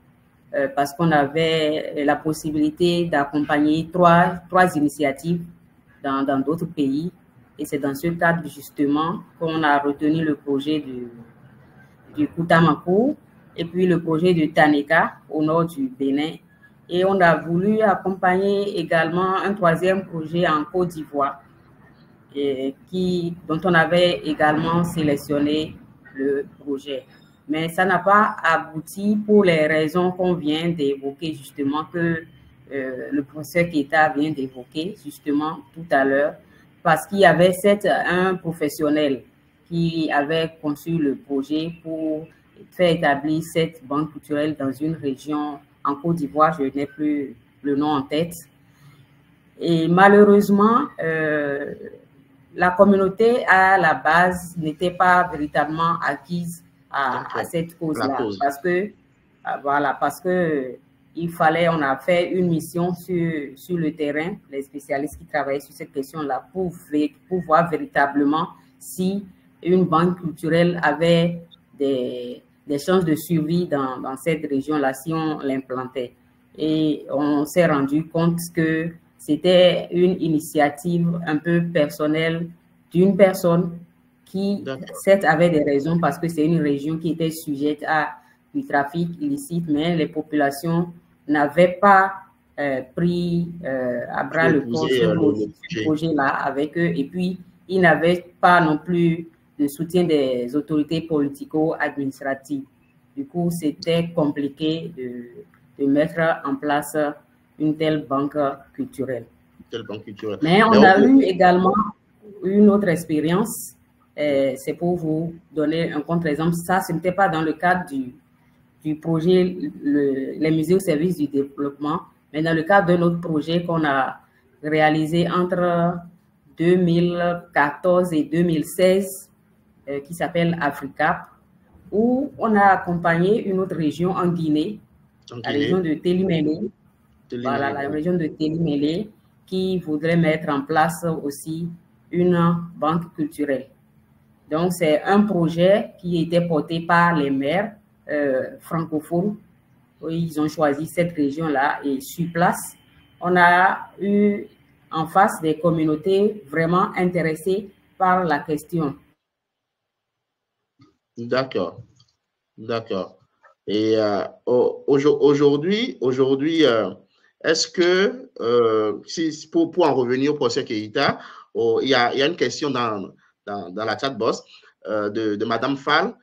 Speaker 4: parce qu'on avait la possibilité d'accompagner trois initiatives dans d'autres pays. Et c'est dans ce cadre, justement, qu'on a retenu le projet du Koutamakou et puis le projet de Taneka au nord du Bénin. Et on a voulu accompagner également un troisième projet en Côte d'Ivoire, dont on avait également sélectionné le projet. Mais ça n'a pas abouti pour les raisons qu'on vient d'évoquer, justement, que le professeur Keita vient d'évoquer, justement, tout à l'heure, parce qu'il y avait un professionnel qui avait conçu le projet pour faire établir cette banque culturelle dans une région en Côte d'Ivoire, je n'ai plus le nom en tête. Et malheureusement, la communauté à la base n'était pas véritablement acquise à cette cause-là, parce que il fallait, on a fait une mission sur le terrain, les spécialistes qui travaillaient sur cette question-là, pour voir véritablement si une banque culturelle avait des chances de survie dans cette région-là si on l'implantait. Et on s'est rendu compte que c'était une initiative un peu personnelle d'une personne qui, certes, avait des raisons parce que c'est une région qui était sujette à du trafic illicite, mais les populations n'avaient pas pris à bras le corps ce projet-là avec eux. Et puis, ils n'avaient pas non plus le soutien des autorités politico-administratives. Du coup, c'était compliqué de mettre en place une telle banque culturelle. Mais on a eu également une autre expérience. C'est pour vous donner un contre-exemple. Ça, ce n'était pas dans le cadre du projet les musées au service du développement, mais dans le cadre d'un autre projet qu'on a réalisé entre 2014 et 2016, qui s'appelle AfriCap, où on a accompagné une autre région en Guinée, la région de Télimélé. Voilà, la région de Télimélé, qui voudrait mettre en place aussi une banque culturelle. Donc, c'est un projet qui était porté par les maires francophones. Ils ont choisi cette région-là et sur place, on a eu en face des communautés vraiment intéressées par la question.
Speaker 1: D'accord, d'accord. Et aujourd'hui, est-ce que, pour en revenir au professeur Keita, il y a une question dans la chat box de Madame Fall.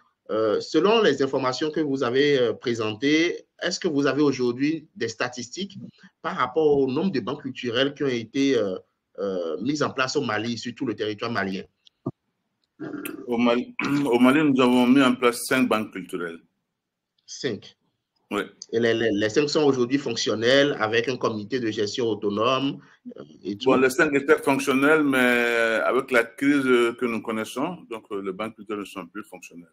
Speaker 1: Selon les informations que vous avez présentées, est-ce que vous avez aujourd'hui des statistiques par rapport au nombre de banques culturelles qui ont été mises en place au Mali, sur tout le territoire malien?
Speaker 3: Au Mali, nous avons mis en place 5 banques culturelles.
Speaker 1: 5.
Speaker 3: Oui.
Speaker 1: Et les 5 sont aujourd'hui fonctionnels avec un comité de gestion autonome et tout.
Speaker 3: Bon, les 5 étaient fonctionnels, mais avec la crise que nous connaissons, donc les banques culturelles ne sont plus fonctionnelles.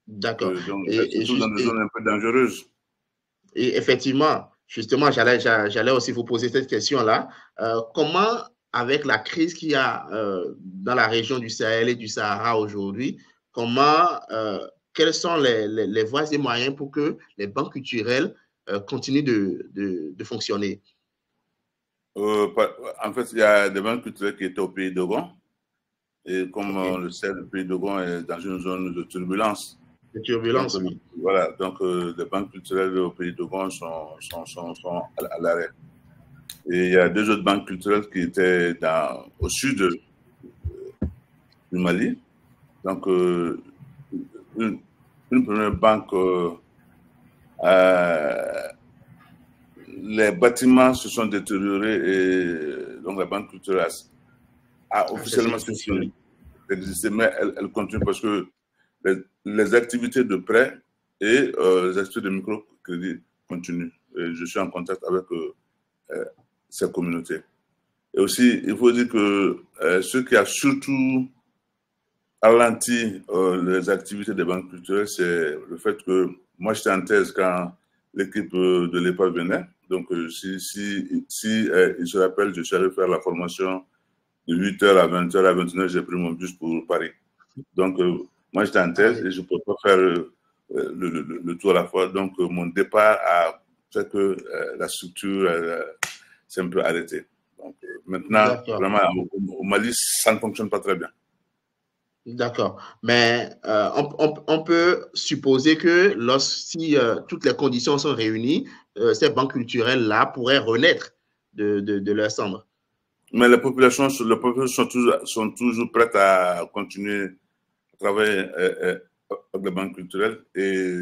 Speaker 1: D'accord.
Speaker 3: Et surtout dans des zones un peu dangereuses.
Speaker 1: Et effectivement, justement, j'allais aussi vous poser cette question-là. Comment, avec la crise qu'il y a dans la région du Sahel et du Sahara aujourd'hui, quelles sont les voies et moyens pour que les banques culturelles continuent de fonctionner?
Speaker 3: En fait, il y a des banques culturelles qui étaient au pays d'Ogon. Et comme on le sait, le pays d'Ogon est dans une zone de turbulence.
Speaker 1: De turbulence,
Speaker 3: donc,
Speaker 1: oui.
Speaker 3: Voilà, donc les banques culturelles au pays d'Ogon sont à l'arrêt. Et il y a 2 autres banques culturelles qui étaient au sud du Mali. Donc, une première banque, les bâtiments se sont détériorés et donc la banque culturelle a officiellement cessé d'exister, mais elle continue parce que les activités de prêt et les activités de microcrédit continuent. Et je suis en contact avec ces communautés. Et aussi, il faut dire que ce qui a surtout ralenti les activités des banques culturelles, c'est le fait que moi, j'étais en thèse quand l'équipe de l'EPA venait. Donc, si il se rappelle, je suis allé faire la formation de 8h à 20h, à 21h, j'ai pris mon bus pour Paris. Donc, moi, j'étais en thèse et je ne pouvais pas faire le tour à la fois. Donc, mon départ a fait que la structure s'est un peu arrêtée. Donc, maintenant, vraiment, au Mali, ça ne fonctionne pas très bien.
Speaker 1: D'accord. Mais on peut supposer que si toutes les conditions sont réunies, ces banques culturelles-là pourraient renaître de leurs cendres.
Speaker 3: Mais les populations sont toujours prêtes à continuer à travailler avec les banques culturelles. Et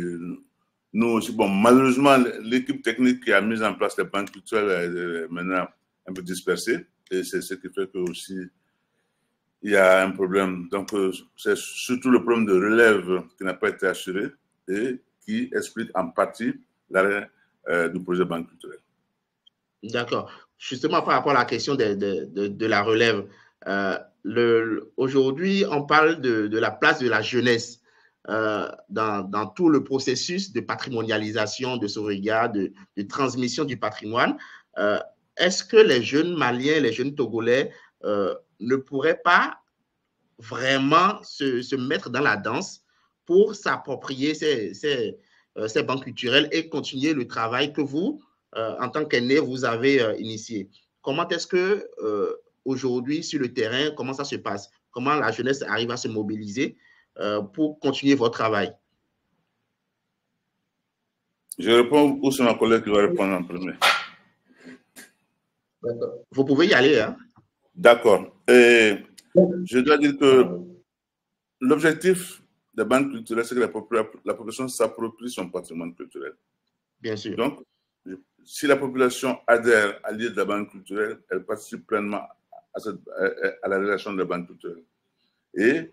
Speaker 3: nous aussi, bon, malheureusement, l'équipe technique qui a mis en place les banques culturelles est maintenant un peu dispersée. Et c'est ce qui fait que aussi, il y a un problème. Donc, c'est surtout le problème de relève qui n'a pas été assuré et qui explique en partie l'arrêt du projet banque culturelle.
Speaker 1: D'accord. Justement, par rapport à la question de la relève, aujourd'hui, on parle de la place de la jeunesse dans tout le processus de patrimonialisation, de sauvegarde, de transmission du patrimoine. Est-ce que les jeunes Maliens, les jeunes Togolais ne pourraient pas vraiment se mettre dans la danse pour s'approprier ces banques culturelles et continuer le travail que vous, en tant qu'aîné, vous avez initié? Comment est-ce que aujourd'hui, sur le terrain, comment ça se passe? Comment la jeunesse arrive à se mobiliser pour continuer votre travail?
Speaker 3: Je réponds ou c'est ma collègue qui va répondre en premier?
Speaker 1: Vous pouvez y aller. Hein?
Speaker 3: D'accord. Et je dois dire que l'objectif des banques culturelles, c'est que la population s'approprie son patrimoine culturel.
Speaker 1: Bien sûr.
Speaker 3: Donc, si la population adhère à l'idée de la banque culturelle, elle participe pleinement à la relation de la banque culturelle. Et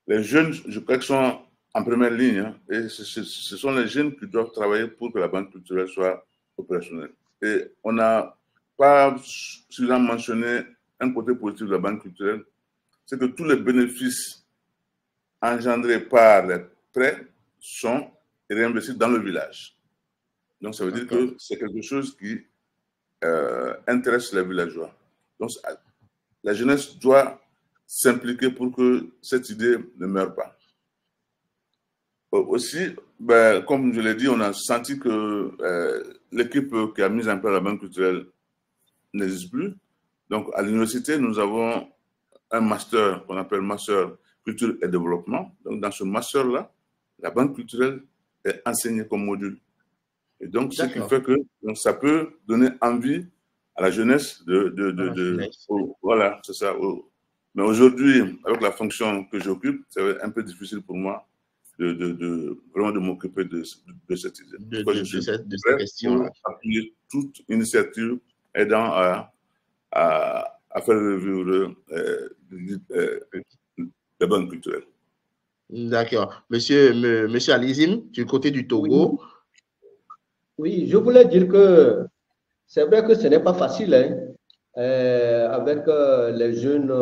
Speaker 3: les jeunes, je crois qu'ils sont en première ligne, hein, et ce sont les jeunes qui doivent travailler pour que la banque culturelle soit opérationnelle. Et on n'a pas suffisamment mentionné un côté positif de la banque culturelle, c'est que tous les bénéfices engendrés par les prêts sont réinvestis dans le village. Donc, ça veut dire que c'est quelque chose qui intéresse les villageois. Donc, la jeunesse doit s'impliquer pour que cette idée ne meure pas. Aussi, comme je l'ai dit, on a senti que l'équipe qui a mis en place la banque culturelle n'existe plus. Donc, à l'université, nous avons un master qu'on appelle master culture et développement. Donc, dans ce master-là, la banque culturelle est enseignée comme module. Et donc, ce qui fait que ça peut donner envie à la jeunesse voilà, c'est ça. Mais aujourd'hui, avec la fonction que j'occupe, c'est un peu difficile pour moi vraiment de m'occuper de cette idée.
Speaker 1: De cette question-là.
Speaker 3: Appuyer toute initiative aidant à faire revivre la banque culturelle.
Speaker 1: D'accord. Monsieur Alizim, du côté du Togo.
Speaker 2: Oui, je voulais dire que c'est vrai que ce n'est pas facile avec les jeunes,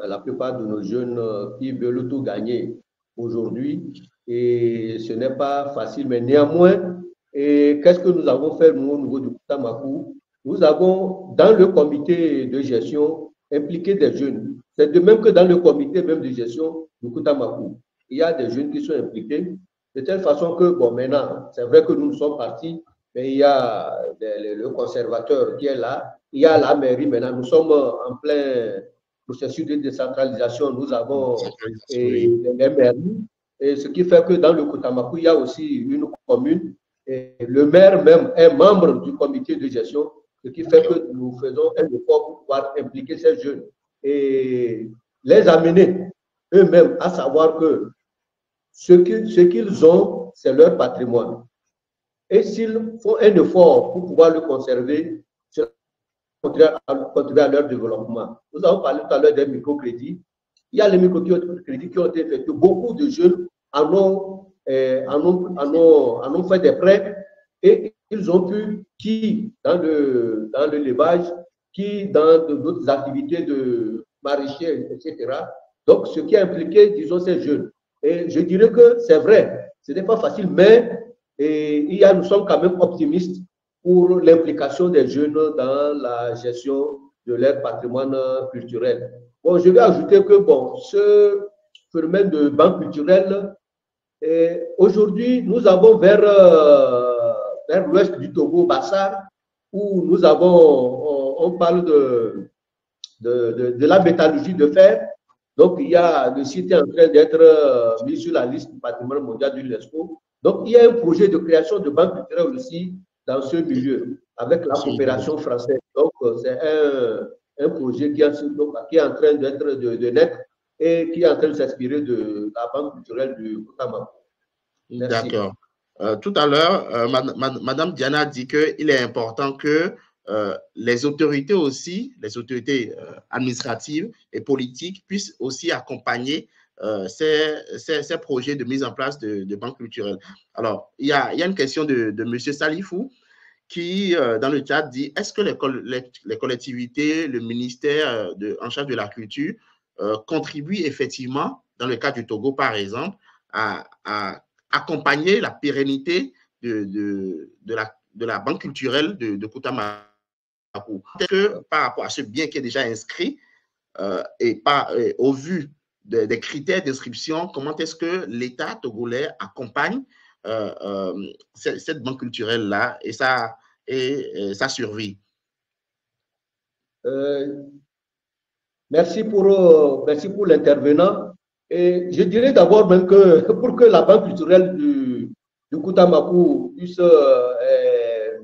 Speaker 2: la plupart de nos jeunes qui veulent tout gagner aujourd'hui. Et ce n'est pas facile, mais néanmoins, qu'est-ce que nous avons fait nous, au niveau du Koutamakou? Nous avons, dans le comité de gestion, impliqué des jeunes. C'est de même que dans le comité même de gestion du Koutamakou. Il y a des jeunes qui sont impliqués. De telle façon que, bon, maintenant, c'est vrai que nous sommes partis, mais il y a le conservateur qui est là, il y a la mairie maintenant, nous sommes en plein processus de décentralisation, nous avons les mairies, et ce qui fait que dans le Koutamakou, il y a aussi une commune, et le maire même est membre du comité de gestion, ce qui fait que nous faisons un effort pour pouvoir impliquer ces jeunes et les amener eux-mêmes à savoir que ce qu'ils ont, c'est leur patrimoine. Et s'ils font un effort pour pouvoir le conserver, cela contribuer à leur développement. Nous avons parlé tout à l'heure des microcrédits. Il y a les microcrédits qui ont été faits. Beaucoup de jeunes en ont fait des prêts et ils ont pu, dans l'élevage, qui dans d'autres activités de maraîchers, etc. Donc, ce qui a impliqué, disons, ces jeunes. Et je dirais que c'est vrai, ce n'est pas facile, mais nous sommes quand même optimistes pour l'implication des jeunes dans la gestion de leur patrimoine culturel. Bon, je vais ajouter que bon, ce phénomène de banque culturelle, aujourd'hui, nous avons vers l'ouest du Togo, Bassar, où nous avons, on parle de la métallurgie de fer. Donc, il y a le site est en train d'être mis sur la liste du patrimoine mondial de l'UNESCO. Donc, il y a un projet de création de banque culturelle aussi dans ce milieu, avec la coopération française. Donc, c'est un projet qui est en train d'être de naître et qui est en train de s'inspirer de la banque culturelle du Kutama.
Speaker 1: D'accord. Tout à l'heure, Madame Diana a dit qu'il est important que les autorités aussi, les autorités administratives et politiques puissent aussi accompagner ces projets de mise en place de banques culturelles. Alors, il y a une question de M. Salifou qui, dans le chat, dit: est-ce que les collectivités, le ministère en charge de la culture contribuent effectivement, dans le cas du Togo par exemple, à accompagner la pérennité de la banque culturelle de Kutama? Est-ce que par rapport à ce bien qui est déjà inscrit au vu des critères d'inscription, comment est-ce que l'État togolais accompagne cette banque culturelle-là et sa survie?
Speaker 2: Merci pour l'intervenant. Et je dirais d'abord même que pour que la banque culturelle du Kutamaku puisse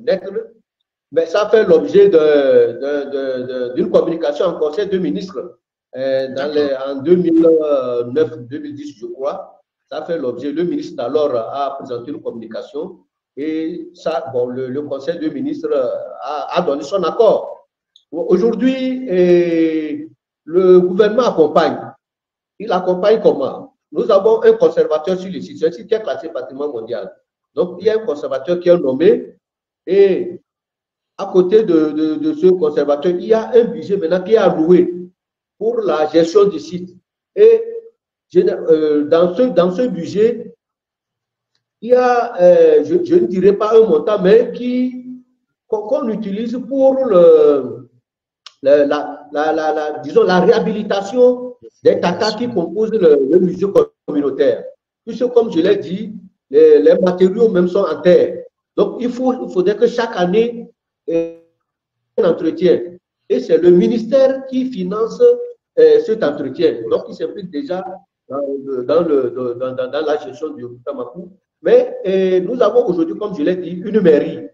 Speaker 2: naître, mais ça fait l'objet d'une communication en Conseil de ministres en 2009-2010, je crois. Ça fait l'objet. Le ministre d'alors a présenté une communication et ça, bon, le Conseil de ministres a donné son accord. Aujourd'hui, le gouvernement accompagne. Il accompagne comment? Nous avons un conservateur sur le site. C'est un site qui est classé patrimoine mondial. Donc, il y a un conservateur qui est nommé et à côté de ce conservateur, il y a un budget maintenant qui est alloué pour la gestion du site. Et dans ce budget, il y a, je ne dirais pas un montant, mais qu'on utilise pour disons, la réhabilitation des tatas qui composent le musée communautaire. Puisque, comme je l'ai dit, les matériaux même sont en terre. Donc, il faudrait que chaque année, un entretien. Et c'est le ministère qui finance cet entretien. Donc, il s'implique déjà dans la gestion du Kutamaku. Mais nous avons aujourd'hui, comme je l'ai dit, une mairie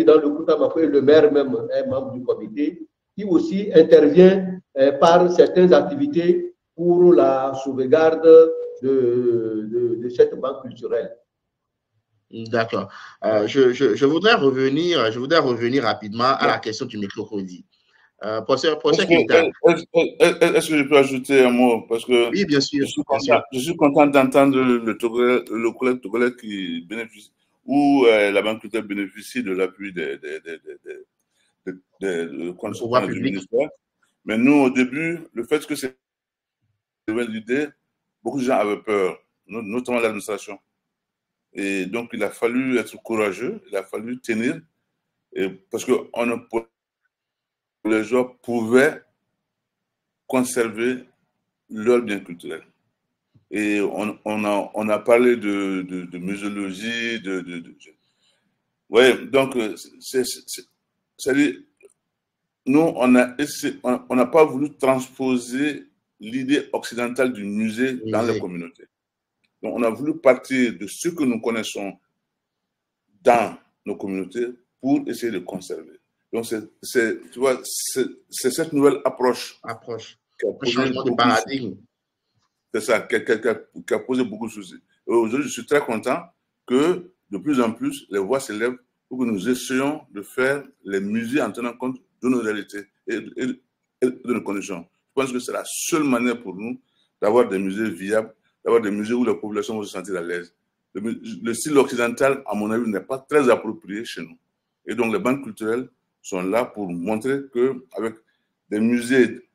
Speaker 2: dans le Kutamaku et le maire même est membre du comité qui aussi intervient par certaines activités pour la sauvegarde de cette banque culturelle.
Speaker 1: D'accord. Je voudrais revenir rapidement à la question du microcrédit. Professeur Keita.
Speaker 3: Est-ce que je peux ajouter un mot? Parce que
Speaker 1: oui, bien sûr.
Speaker 3: Je suis content d'entendre le collègue togolais qui bénéficie, ou la banque culturelle bénéficie de l'appui du ministère. Mais nous, au début, le fait que c'est une nouvelle idée, beaucoup de gens avaient peur, notamment l'administration. Et donc, il a fallu être courageux, il a fallu tenir, parce que les gens pouvaient conserver leur bien culturel. Et on a parlé de muséologie, oui, donc, c'est-à-dire, nous, on n'a pas voulu transposer l'idée occidentale du musée dans les communautés. Donc, on a voulu partir de ce que nous connaissons dans nos communautés pour essayer de conserver. Donc, tu vois, c'est cette nouvelle approche.
Speaker 1: Un changement de paradigme.
Speaker 3: C'est ça, qui a posé beaucoup de soucis. Aujourd'hui, je suis très content que de plus en plus, les voix s'élèvent pour que nous essayons de faire les musées en tenant compte de nos réalités et de nos conditions. Je pense que c'est la seule manière pour nous d'avoir des musées viables, d'avoir des musées où la population va se sentir à l'aise. Le style occidental, à mon avis, n'est pas très approprié chez nous. Et donc, les banques culturelles sont là pour montrer qu'avec des musées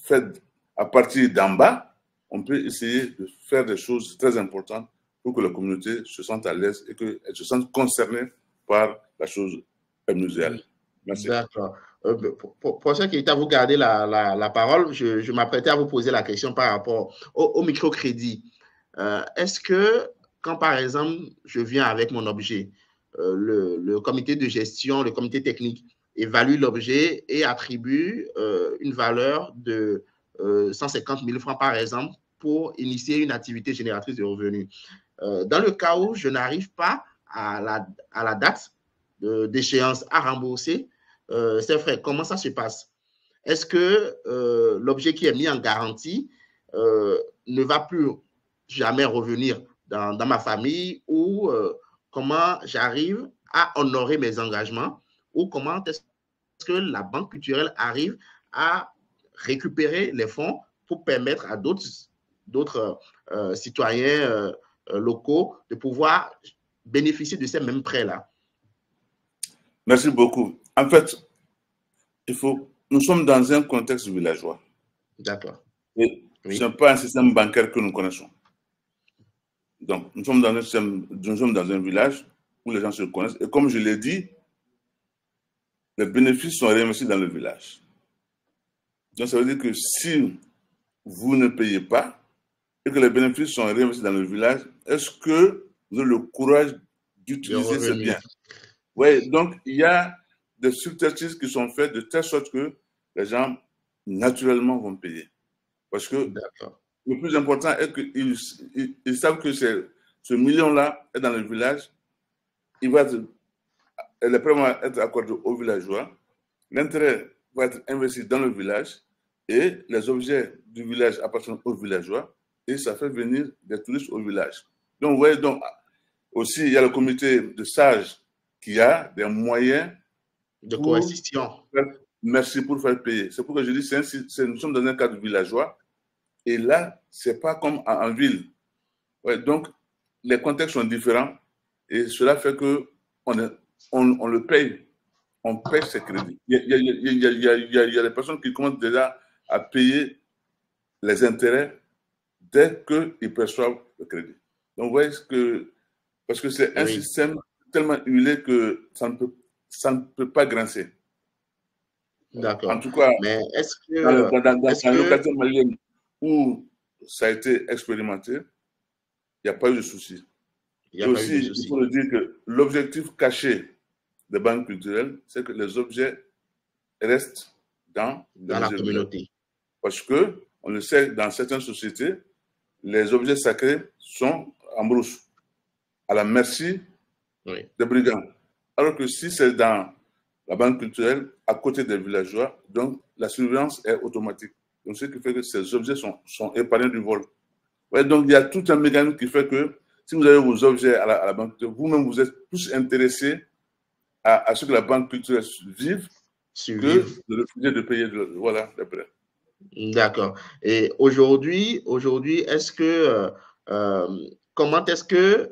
Speaker 3: faits à partir d'en bas, on peut essayer de faire des choses très importantes pour que la communauté se sente à l'aise et qu'elle se sente concernée par la chose muséale. Merci.
Speaker 1: D'accord. Professeur Keita, vous gardez la parole. Je m'apprêtais à vous poser la question par rapport au microcrédit. Est-ce que, quand par exemple, je viens avec mon objet, le comité de gestion, le comité technique évalue l'objet et attribue une valeur de 150 000 francs, par exemple, pour initier une activité génératrice de revenus. Dans le cas où je n'arrive pas à la date d'échéance à rembourser ces frais, comment ça se passe? Est-ce que l'objet qui est mis en garantie ne va plus jamais revenir dans ma famille, ou comment j'arrive à honorer mes engagements, ou comment est-ce que la banque culturelle arrive à récupérer les fonds pour permettre à d'autres citoyens locaux de pouvoir bénéficier de ces mêmes prêts-là?
Speaker 3: Merci beaucoup. En fait, nous sommes dans un contexte villageois.
Speaker 1: D'accord.
Speaker 3: Et ce n'est pas un système bancaire que nous connaissons. Donc, nous sommes dans un village où les gens se connaissent. Et comme je l'ai dit, les bénéfices sont réinvestis dans le village. Donc, ça veut dire que si vous ne payez pas et que les bénéfices sont réinvestis dans le village, est-ce que vous avez le courage d'utiliser ce bien? Oui, donc il y a des subterfuges qui sont faits de telle sorte que les gens naturellement vont payer. Parce que le plus important est qu'ils savent que ce million-là est dans le village, les prêts vont être accordés aux villageois, l'intérêt va être investi dans le village et les objets du village appartiennent aux villageois et ça fait venir des touristes au village. Donc, vous voyez, aussi, il y a le comité de sages qui a des moyens
Speaker 1: de coercition.
Speaker 3: Merci pour faire payer. C'est pourquoi je dis nous sommes dans un cadre villageois et là, ce n'est pas comme en ville. Ouais, donc, les contextes sont différents et cela fait qu'on le paye. On paye ses crédits. Il y a des personnes qui commencent déjà à payer les intérêts dès qu'ils perçoivent le crédit. Donc, vous voyez parce que c'est un système tellement huilé que ça ne peut pas grincer.
Speaker 1: D'accord.
Speaker 3: En tout cas,
Speaker 1: mais est-ce que
Speaker 3: dans le localité malienne où ça a été expérimenté, il n'y a pas eu de souci. Et aussi, il faut le dire que l'objectif caché des banques culturelles, c'est que les objets restent dans
Speaker 1: la communauté.
Speaker 3: Parce que, on le sait, dans certaines sociétés, les objets sacrés sont en brousse, à la merci des brigands. Alors que si c'est dans la banque culturelle, à côté des villageois, donc la surveillance est automatique. Donc, ce qui fait que ces objets sont épargnés du vol. Ouais, donc, il y a tout un mécanisme qui fait que si vous avez vos objets à la banque culturelle, vous-même, vous êtes plus intéressé à ce que la banque culturelle vive que de refuser de payer les prêts.
Speaker 1: D'accord. Et aujourd'hui, est-ce que, comment est-ce que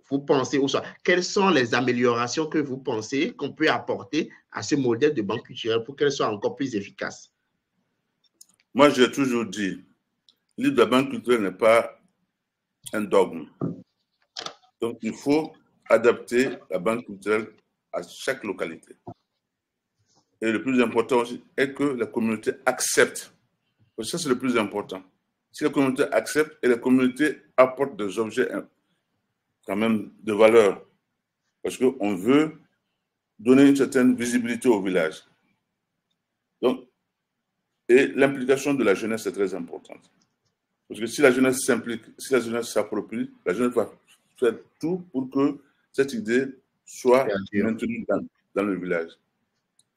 Speaker 1: vous pensez, ou soit, quelles sont les améliorations que vous pensez qu'on peut apporter à ce modèle de banque culturelle pour qu'elle soit encore plus efficace?
Speaker 3: Moi, j'ai toujours dit, l'idée de la banque culturelle n'est pas un dogme. Donc, il faut adapter la banque culturelle à chaque localité. Et le plus important aussi est que la communauté accepte. Parce que ça, c'est le plus important. Si la communauté accepte et la communauté apporte des objets quand même de valeur, parce qu'on veut donner une certaine visibilité au village. Donc, et l'implication de la jeunesse est très importante. Parce que si la jeunesse s'implique, si la jeunesse s'approprie, la jeunesse va faire tout pour que cette idée soit maintenue dans le village.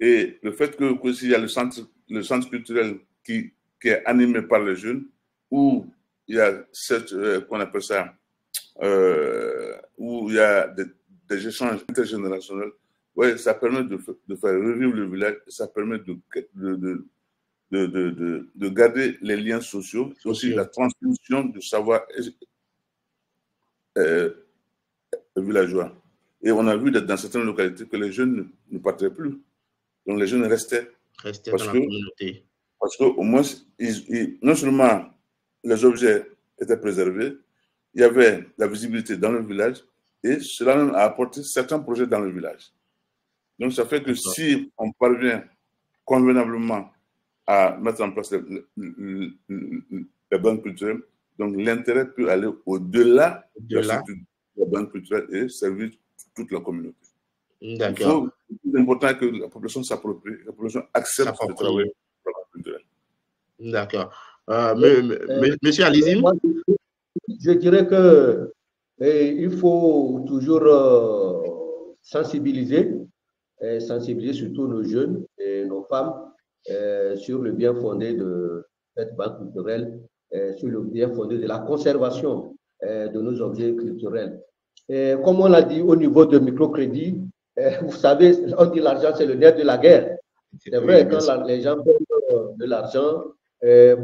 Speaker 3: Et le fait qu'il y a le centre culturel qui est animé par les jeunes, où il y a qu'on appelle ça, où il y a des échanges intergénérationnels, ouais, ça permet de faire revivre le village, ça permet de garder les liens sociaux, aussi la transmission du savoir villageois. Et on a vu dans certaines localités que les jeunes ne partaient plus. Donc les jeunes restaient.
Speaker 1: Restaient dans la communauté.
Speaker 3: Parce qu'au moins, non seulement les objets étaient préservés, il y avait la visibilité dans le village et cela a apporté certains projets dans le village. Donc ça fait que si on parvient convenablement à mettre en place les banques culturelles, donc l'intérêt peut aller au-delà de la banque culturelle et servir toute la communauté.
Speaker 1: D'accord.
Speaker 3: C'est important que la population s'approprie, la population accepte de travailler pour la banque culturelle.
Speaker 1: D'accord. Monsieur Alizim?
Speaker 2: Je dirais que il faut toujours sensibiliser surtout nos jeunes et nos femmes sur le bien fondé de cette banque culturelle, sur le bien fondé de la conservation de nos objets culturels. Et comme on l'a dit au niveau de microcrédit, vous savez, on dit l'argent c'est le nerf de la guerre. C'est vrai, quand les gens prennent de l'argent,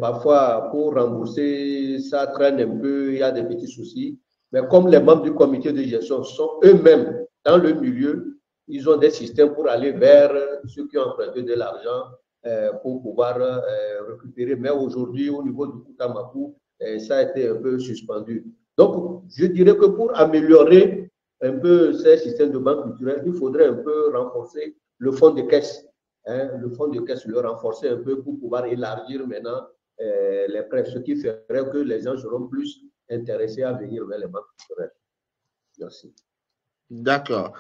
Speaker 2: parfois pour rembourser, ça traîne un peu, il y a des petits soucis. Mais comme les membres du comité de gestion sont eux-mêmes dans le milieu, ils ont des systèmes pour aller vers ceux qui ont emprunté de l'argent pour pouvoir récupérer. Mais aujourd'hui, au niveau du Koutamakou, ça a été un peu suspendu. Donc, je dirais que pour améliorer un peu ces systèmes de banque culturelle, il faudrait un peu renforcer le fonds de caisse. Le fonds de caisse, le renforcer un peu pour pouvoir élargir maintenant les prêts, ce qui ferait que les gens seront plus intéressés à venir vers les banques culturelles. Merci.
Speaker 1: D'accord.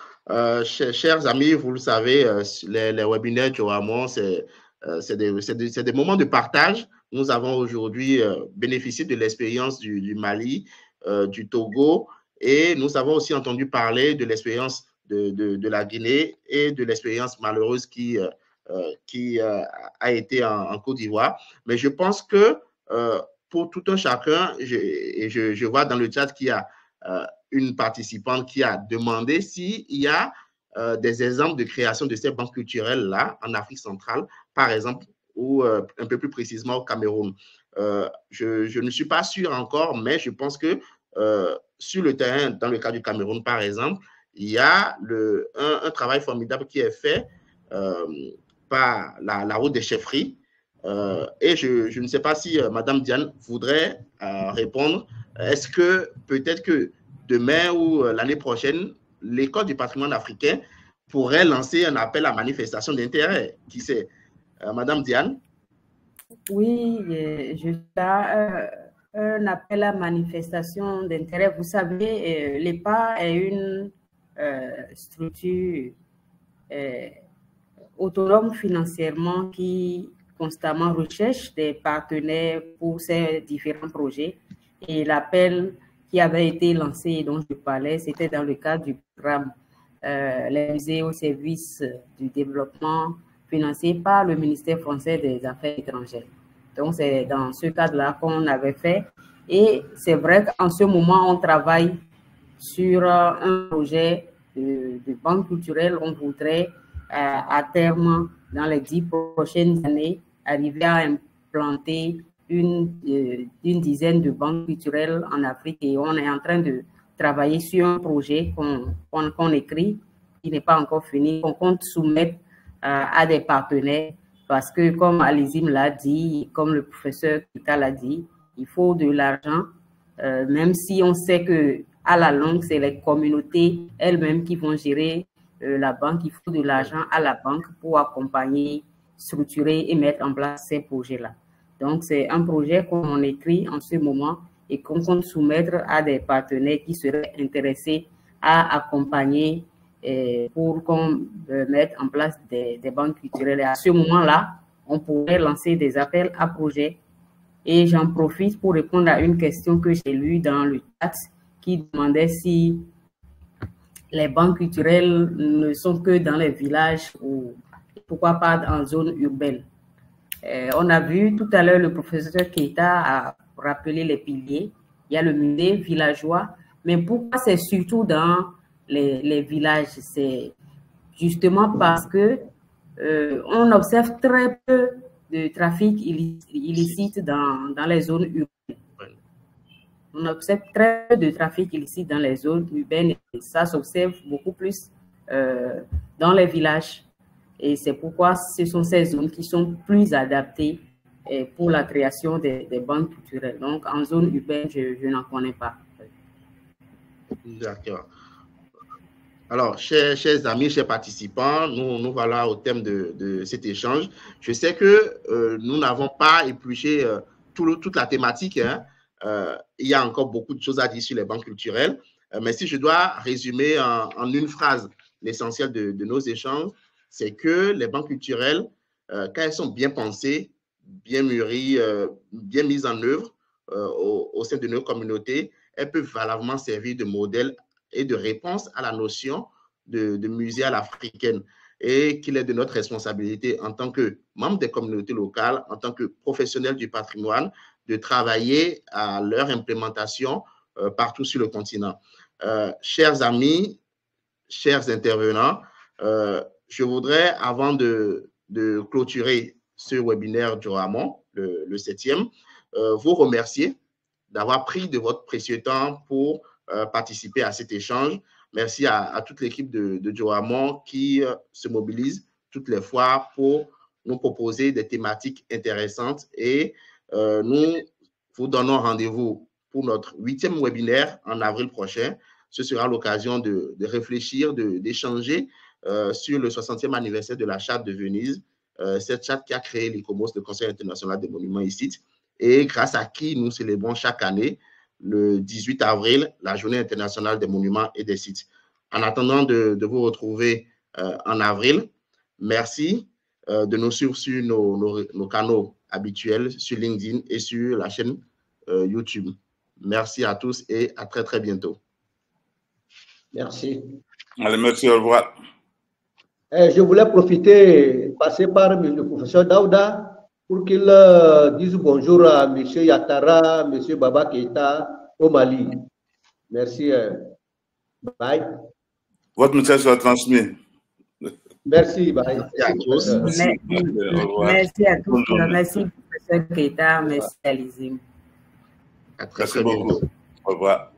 Speaker 1: Chers amis, vous le savez, les webinaires de Joamon, c'est des moments de partage. Nous avons aujourd'hui bénéficié de l'expérience du Mali, du Togo, et nous avons aussi entendu parler de l'expérience de la Guinée et de l'expérience malheureuse qui a été en Côte d'Ivoire. Mais je pense que pour tout un chacun, je vois dans le chat qu'il y a une participante qui a demandé s'il y a des exemples de création de ces banques culturelles-là en Afrique centrale, par exemple, ou un peu plus précisément au Cameroun. Je ne suis pas sûr encore, mais je pense que sur le terrain, dans le cas du Cameroun, par exemple, il y a un travail formidable qui est fait par la route des chefferies. Et je ne sais pas si Madame Diane voudrait répondre. Est-ce que peut-être que demain ou l'année prochaine, l'École du patrimoine africain pourrait lancer un appel à manifestation d'intérêt? Qui sait? Madame Diane?
Speaker 4: Oui, je fais un appel à manifestation d'intérêt. Vous savez, l'EPA est une structure autonome financièrement qui constamment recherche des partenaires pour ces différents projets. Et l'appel qui avait été lancé et dont je parlais, c'était dans le cadre du programme Les musées au service du développement financé par le ministère français des Affaires étrangères. Donc, c'est dans ce cadre-là qu'on avait fait. Et c'est vrai qu'en ce moment, on travaille sur un projet de banque culturelle. On voudrait, à terme, dans les 10 prochaines années, arriver à implanter une dizaine de banques culturelles en Afrique. Et on est en train de travailler sur un projet qu'on écrit, qui n'est pas encore fini, qu'on compte soumettre à des partenaires. Parce que, comme Alizim l'a dit, comme le professeur Kita l'a dit, il faut de l'argent, même si on sait que à la longue, c'est les communautés elles-mêmes qui vont gérer la banque. Il faut de l'argent à la banque pour accompagner, structurer et mettre en place ces projets-là. Donc, c'est un projet qu'on écrit en ce moment et qu'on compte soumettre à des partenaires qui seraient intéressés à accompagner pour qu'on mette en place des banques culturelles. Et à ce moment-là, on pourrait lancer des appels à projets. Et j'en profite pour répondre à une question que j'ai lue dans le chat qui demandait si les banques culturelles ne sont que dans les villages ou pourquoi pas en zone urbaine. On a vu tout à l'heure le professeur Keita a rappelé les piliers. Il y a le musée villageois, mais pourquoi c'est surtout dans les villages? C'est justement parce que on observe très peu de trafic illicite dans les zones urbaines. on observe très peu de trafic illicite dans les zones urbaines et ça s'observe beaucoup plus dans les villages. Et c'est pourquoi ce sont ces zones qui sont plus adaptées pour la création des banques culturelles. Donc, en zone urbaine, je n'en connais pas.
Speaker 1: D'accord. Alors, chers amis, chers participants, nous voilà au thème de cet échange. Je sais que nous n'avons pas épluché toute la thématique. Hein. Il y a encore beaucoup de choses à dire sur les banques culturelles. Mais si je dois résumer en une phrase l'essentiel de nos échanges, c'est que les banques culturelles, quand elles sont bien pensées, bien mûries, bien mises en œuvre au sein de nos communautés, elles peuvent valablement servir de modèle et de réponse à la notion de musée à l'africaine et qu'il est de notre responsabilité en tant que membres des communautés locales, en tant que professionnels du patrimoine, de travailler à leur implémentation partout sur le continent. Chers amis, chers intervenants, je voudrais, avant de clôturer ce webinaire du Johamon, le 7e, vous remercier d'avoir pris de votre précieux temps pour participer à cet échange. Merci à toute l'équipe de Johamon qui se mobilise toutes les fois pour nous proposer des thématiques intéressantes et nous vous donnons rendez-vous pour notre 8e webinaire en avril prochain. Ce sera l'occasion de réfléchir, d'échanger sur le 60e anniversaire de la Charte de Venise, cette charte qui a créé l'ICOMOS, le Conseil international des monuments et sites, et grâce à qui nous célébrons chaque année, le 18 avril, la Journée internationale des monuments et des sites. En attendant de vous retrouver en avril, merci de nous suivre sur nos canaux habituels, sur LinkedIn et sur la chaîne YouTube. Merci à tous et à très, très bientôt.
Speaker 2: Merci.
Speaker 3: Allez, merci, au revoir.
Speaker 2: Je voulais passer par le professeur Daouda pour qu'il dise bonjour à M. Yatara, M. Baba Keita au Mali. Merci. Bye.
Speaker 3: Votre message sera transmis.
Speaker 2: Merci. Bye.
Speaker 1: Merci à tous.
Speaker 4: Merci à tous. Merci, professeur Keita. Merci, Alizim.
Speaker 1: À très, très bientôt.
Speaker 3: Au revoir.